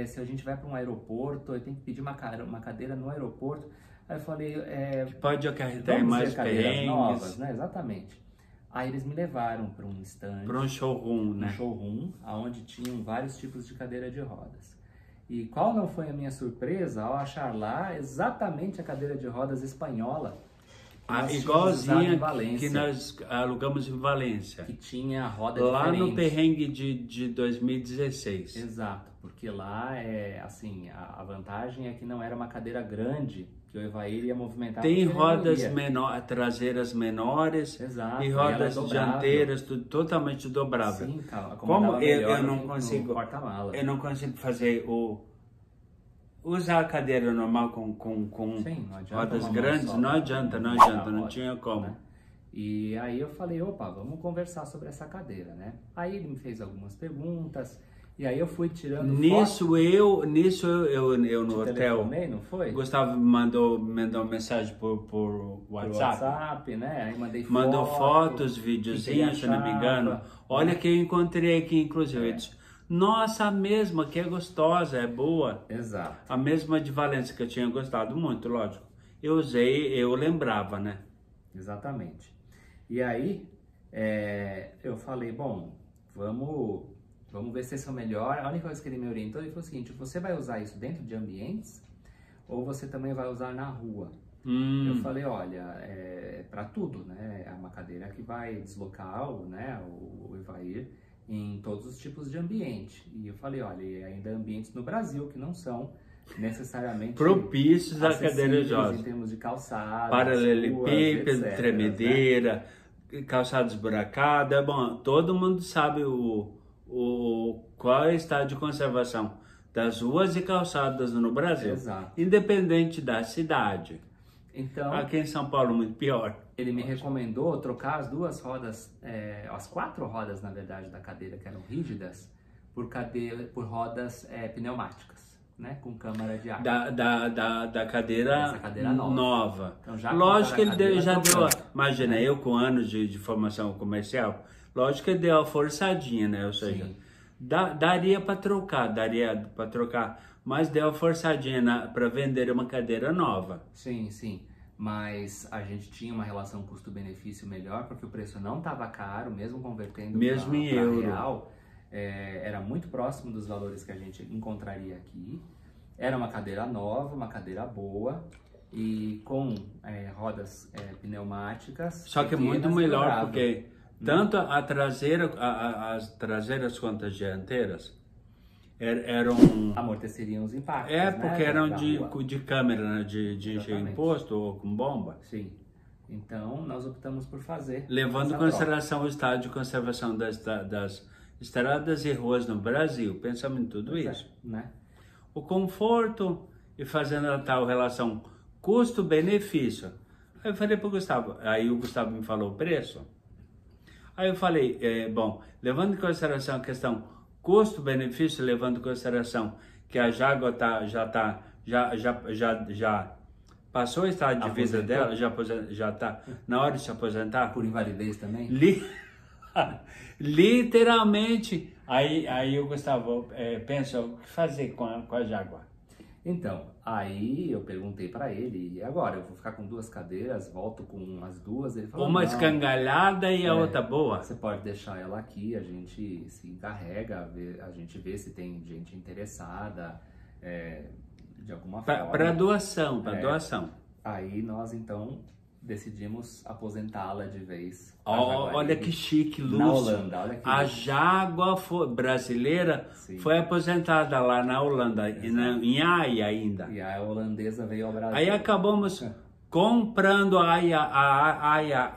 Se a gente vai para um aeroporto, eu tenho que pedir uma cadeira no aeroporto. Aí eu falei... pode acarretar mais cadeiras novas, né? Exatamente. Aí eles me levaram para um stand, para um showroom, né? Um showroom, onde tinham vários tipos de cadeira de rodas. E qual não foi a minha surpresa ao achar lá exatamente a cadeira de rodas espanhola, igualzinha que nós alugamos em Valência. Que tinha roda lá diferente. No perrengue de 2016. Exato, porque lá assim, a vantagem é que não era uma cadeira grande, que o Evair ia movimentar. Tem rodas traseiras menores. Exato, e rodas dianteiras totalmente dobráveis. Sim, como eu não consigo fazer usar a cadeira normal com Sim, rodas grandes, não adianta, não tinha como. Né? E aí eu falei, opa, vamos conversar sobre essa cadeira, né? Aí ele me fez algumas perguntas, e aí eu fui tirando Nisso foto. eu no hotel, não foi? Gustavo mandou uma mensagem por WhatsApp, né? Aí mandou fotos, videozinhos, se não me engano. Olha que eu encontrei aqui, inclusive. É. Nossa, a mesma, que é gostosa, é boa. Exato. A mesma de Valência, que eu tinha gostado muito, lógico. Eu usei, eu lembrava, né? Exatamente. E aí, eu falei, bom, vamos ver se esse é o melhor. A única coisa que ele me orientou, ele falou o seguinte, você vai usar isso dentro de ambientes ou você também vai usar na rua? Eu falei, olha, para tudo, né? É uma cadeira que vai deslocar o Evair em todos os tipos de ambiente. E eu falei, olha, e ainda ambientes no Brasil que não são necessariamente propícios à cadeira de rodas. Em termos de calçada, paralelepípedo, tremedeira, né? Calçada esburacada. Bom, todo mundo sabe qual é o estado de conservação das ruas e calçadas no Brasil. Exato. Independente da cidade. Então, aqui em São Paulo, muito pior. Ele me recomendou trocar as duas rodas, as 4 rodas, na verdade, da cadeira, que eram rígidas, por rodas pneumáticas, né? Com câmara de ar. Da cadeira nova. Então, já lógico que ele já deu, imagina, eu com anos de formação comercial, lógico que ele deu a forçadinha, né? Ou seja, daria para trocar, mas deu a forçadinha para vender uma cadeira nova. Sim, sim. Mas a gente tinha uma relação custo-benefício melhor, porque o preço não estava caro, mesmo convertendo mesmo em euro. Real, era muito próximo dos valores que a gente encontraria aqui. Era uma cadeira nova, uma cadeira boa, e com rodas pneumáticas. Só que é muito melhor, porque tanto as traseiras quanto as dianteiras eram... amorteceriam os impactos, porque eram de câmera, né? de encher imposto ou com bomba. Sim. Então, nós optamos por fazer. Levando em consideração o estado de conservação das estradas e ruas no Brasil. Pensamos em tudo isso. Né? O conforto e fazendo a tal relação custo-benefício. Aí eu falei para o Gustavo, aí o Gustavo me falou o preço. Aí eu falei, bom, levando em consideração a questão custo-benefício, levando em consideração que a Jaguar já passou o estado de vida dela, já está na hora de se aposentar. Por invalidez também? Literalmente. Aí o Gustavo pensa o que fazer com a Jaguar. Então, aí eu perguntei para ele, e agora? Eu vou ficar com 2 cadeiras, volto com as 2? Ele falou, uma escangalhada e a outra boa. Você pode deixar ela aqui, a gente se encarrega, a gente vê se tem gente interessada, de alguma forma. Para doação, doação. Aí nós, então, decidimos aposentá-la de vez. Olha que chique, Lúcio. Na Holanda, olha que a Jaguar brasileira foi aposentada lá na Holanda, em Haia ainda. E a holandesa veio ao Brasil. Aí acabamos comprando lá em Haia,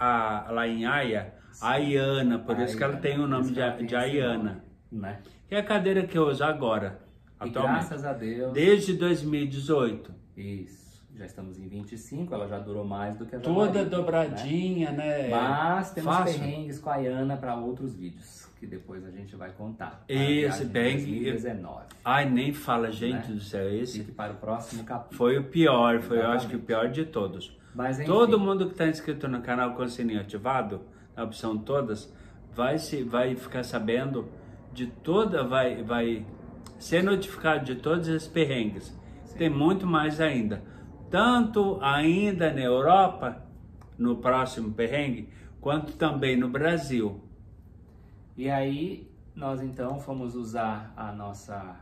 a Ayana, por isso que ela tem o nome de Ayana. Né? E a cadeira que eu uso agora, atualmente. Graças a Deus. Desde 2018. Isso. Já estamos em 25, ela já durou mais do que a Jaguar. Toda Jaguar, dobradinha, né? Mas temos perrengues com a Ayana para outros vídeos, que depois a gente vai contar. Esse perrengue... 2019. Ai, nem fala, gente do céu, esse... Fique para o próximo capítulo. Foi o pior, eu acho que o pior de todos. Mas, enfim, todo mundo que está inscrito no canal com o sininho ativado, na opção todas, vai ficar sabendo de toda, vai ser notificado de todos esses perrengues. Sim. Tem muito mais ainda. Tanto ainda na Europa, no próximo perrengue, quanto também no Brasil. E aí, nós então fomos usar a nossa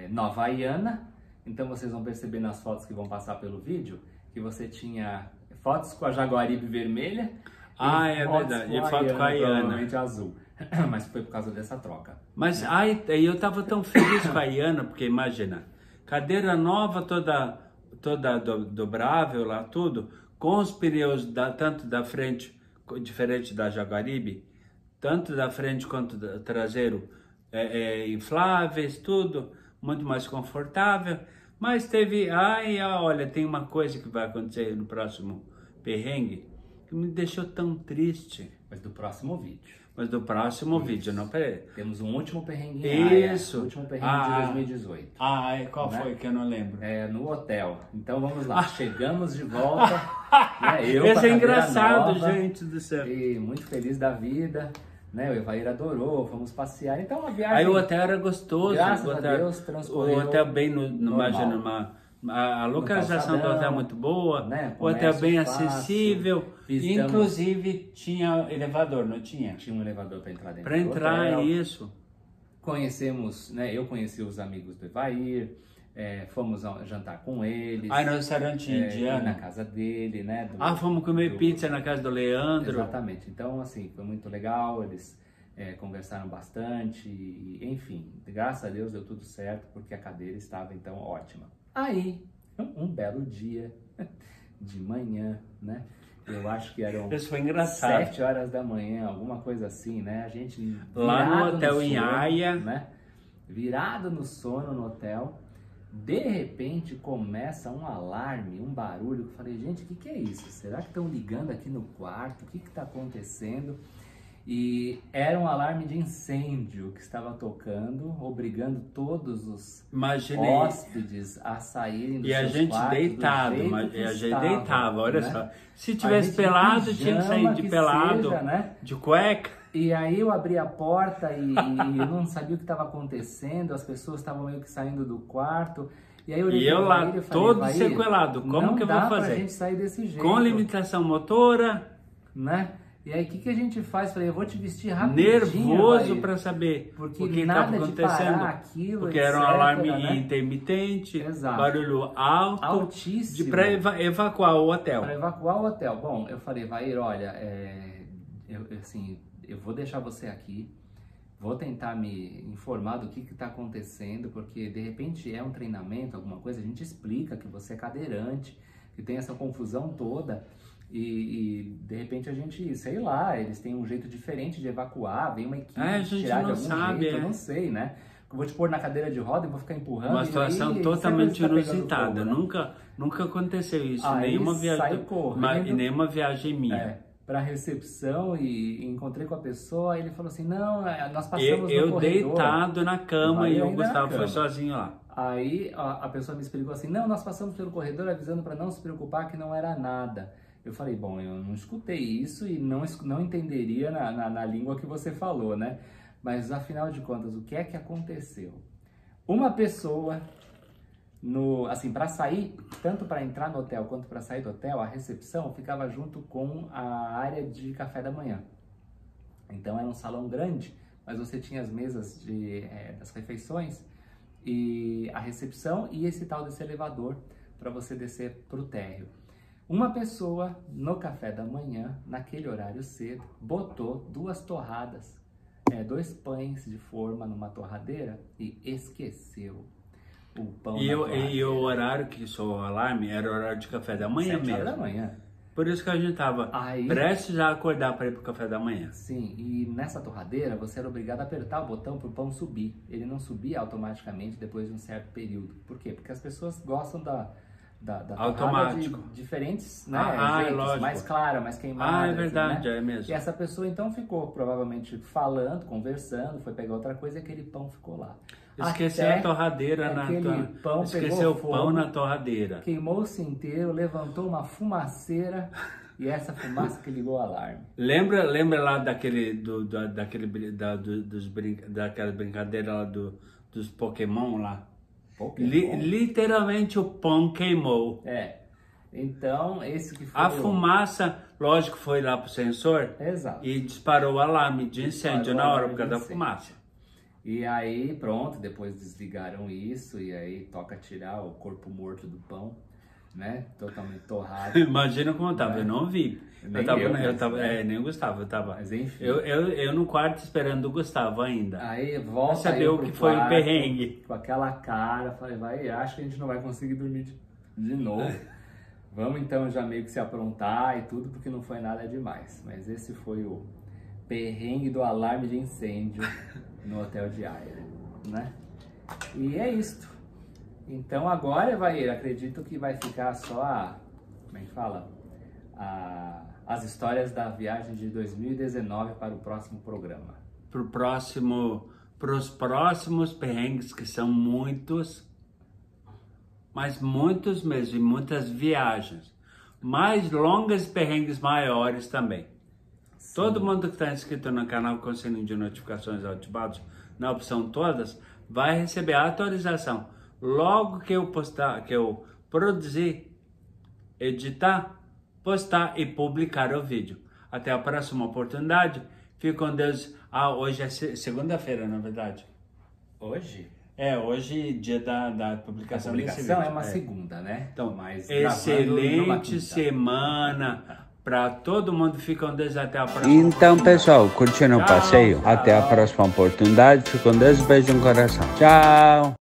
nova Ayana. Então vocês vão perceber nas fotos que vão passar pelo vídeo, que você tinha fotos com a Jaguaribe vermelha. É verdade, e foto com a Ayana. Provavelmente azul. Mas foi por causa dessa troca. Mas eu tava tão feliz com a Ayana, porque imagina, cadeira nova toda dobrável lá, tudo, com os pneus tanto da frente, diferente da Jaguaribe, tanto da frente quanto do traseiro infláveis, tudo, muito mais confortável, mas teve, olha, tem uma coisa que vai acontecer no próximo perrengue, que me deixou tão triste. Mas do próximo vídeo. Mas do próximo vídeo, não, peraí. Temos um último perrengue Isso. O último perrengue de 2018. Qual foi que eu não lembro? No hotel. Então vamos lá. Chegamos de volta. Esse é engraçado, nova, gente do céu. E muito feliz da vida. Né? O Evair adorou, fomos passear. Então a viagem... Aí o hotel era gostoso. Graças a Deus, transcorreu. O hotel bem a localização do hotel é muito boa, né? O hotel bem acessível, inclusive tinha elevador, não tinha? Tinha um elevador para entrar dentro do hotel. Para entrar, isso. Conhecemos, né? Eu conheci os amigos do Evair, fomos jantar com eles. No restaurante indiano. Na casa dele, né? Fomos comer pizza na casa do Leandro. Exatamente, então assim, foi muito legal, eles conversaram bastante, enfim, graças a Deus deu tudo certo, porque a cadeira estava então ótima. Aí, um belo dia de manhã, né? Eu acho que eram isso foi engraçado. 7 horas da manhã, alguma coisa assim, né? A gente lá no hotel em Haia, né? Virado no sono no hotel, de repente começa um alarme, um barulho. Eu falei, gente, o que é isso? Será que estão ligando aqui no quarto? O que está acontecendo? E era um alarme de incêndio que estava tocando, obrigando todos os hóspedes a saírem dos seus quartos. E a gente deitava, olha só. Se tivesse pelado, tinha que sair de pelado, seja, né? de cueca. E aí eu abri a porta e eu não sabia o que estava acontecendo, as pessoas estavam meio que saindo do quarto. E aí eu lá, todo sequelado, como que eu vou fazer? Não dá pra gente sair desse jeito. Com limitação motora, né? E aí, o que a gente faz? Falei, eu vou te vestir rapidinho. Nervoso para saber porque o que estava acontecendo. Aquilo, porque etc, era um alarme intermitente, barulho alto, altíssimo. Para evacuar o hotel. Para evacuar o hotel. Bom, eu falei, Vair, olha, eu vou deixar você aqui, vou tentar me informar do que está acontecendo, porque de repente é um treinamento, alguma coisa, a gente explica que você é cadeirante, que tem essa confusão toda. E de repente a gente, sei lá, eles têm um jeito diferente de evacuar, vem uma equipe A gente tirar de não algum sabe, jeito, eu não sei, né? Eu vou te pôr na cadeira de roda e vou ficar empurrando. Uma situação e aí, totalmente você tá pegando inusitada. fogo, né? Nunca aconteceu isso. Aí Nenhuma sai viagem, correndo. nenhuma viagem minha. Pra recepção e encontrei com a pessoa, aí ele falou assim, não, nós passamos no corredor. Deitado na cama e o ainda Gustavo foi sozinho lá. Aí a pessoa me explicou assim, não, nós passamos pelo corredor avisando para não se preocupar que não era nada. Eu falei, bom, eu não escutei isso e não entenderia na língua que você falou, né? Mas afinal de contas, o que é que aconteceu? Uma pessoa, assim, para sair, tanto para entrar no hotel quanto para sair do hotel, a recepção ficava junto com a área de café da manhã. Então era um salão grande, mas você tinha as mesas das refeições e a recepção e esse tal desse elevador para você descer para o térreo. Uma pessoa no café da manhã, naquele horário cedo, botou 2 torradas, 2 pães de forma numa torradeira e esqueceu o pão E o horário que soou o alarme era o horário de café da manhã 7 mesmo. horas da manhã. Por isso que a gente tava prestes a acordar para ir pro café da manhã. Sim, e nessa torradeira você era obrigado a apertar o botão para o pão subir. Ele não subia automaticamente depois de um certo período. Por quê? Porque as pessoas gostam da automático de diferentes, né, lógico. mais clara, mais queimada. É verdade, assim, né? é mesmo. E essa pessoa então ficou provavelmente falando, conversando, foi pegar outra coisa e aquele pão ficou lá. Esqueceu a torradeira esqueceu o pão na torradeira. Queimou-se inteiro, levantou uma fumaceira e essa fumaça que ligou o alarme. Lembra lá daquela brincadeira lá dos Pokémon lá? Literalmente o pão queimou. Então esse que foi a fumaça, lógico, foi lá pro sensor. Exato. E disparou o alarme de incêndio na hora por causa da fumaça. E aí, pronto, depois desligaram isso e aí toca tirar o corpo morto do pão, né? Totalmente torrado. Imagina como eu tava, eu não vi. Nem o Gustavo, eu tava. Mas enfim. Eu no quarto esperando o Gustavo ainda. Aí volta pra saber o que foi o perrengue. Com aquela cara, falei, acho que a gente não vai conseguir dormir de novo. Vamos então já meio que se aprontar e tudo, porque não foi nada demais. Mas esse foi o perrengue do alarme de incêndio no hotel de Aia, né? E é isto. Então agora, Evair, acredito que vai ficar só como é que fala? As histórias da viagem de 2019 para o próximo programa. Para os próximos perrengues, que são muitos, mas muitos mesmo, e muitas viagens. Mais longas e perrengues maiores também. Sim. Todo mundo que está inscrito no canal com sininho de notificações ativados, na opção todas, vai receber a atualização. Logo que eu postar, que eu produzir, editar, postar e publicar o vídeo. Até a próxima oportunidade. Fique com Deus. Hoje é segunda-feira, na verdade. Hoje? Hoje, dia da publicação. A publicação é uma segunda, né? Então, mas excelente semana para todo mundo. Fique com Deus até a próxima. Então, pessoal, curtindo o passeio? Tchau. Até a próxima oportunidade. Fique com Deus. Beijo no coração. Tchau.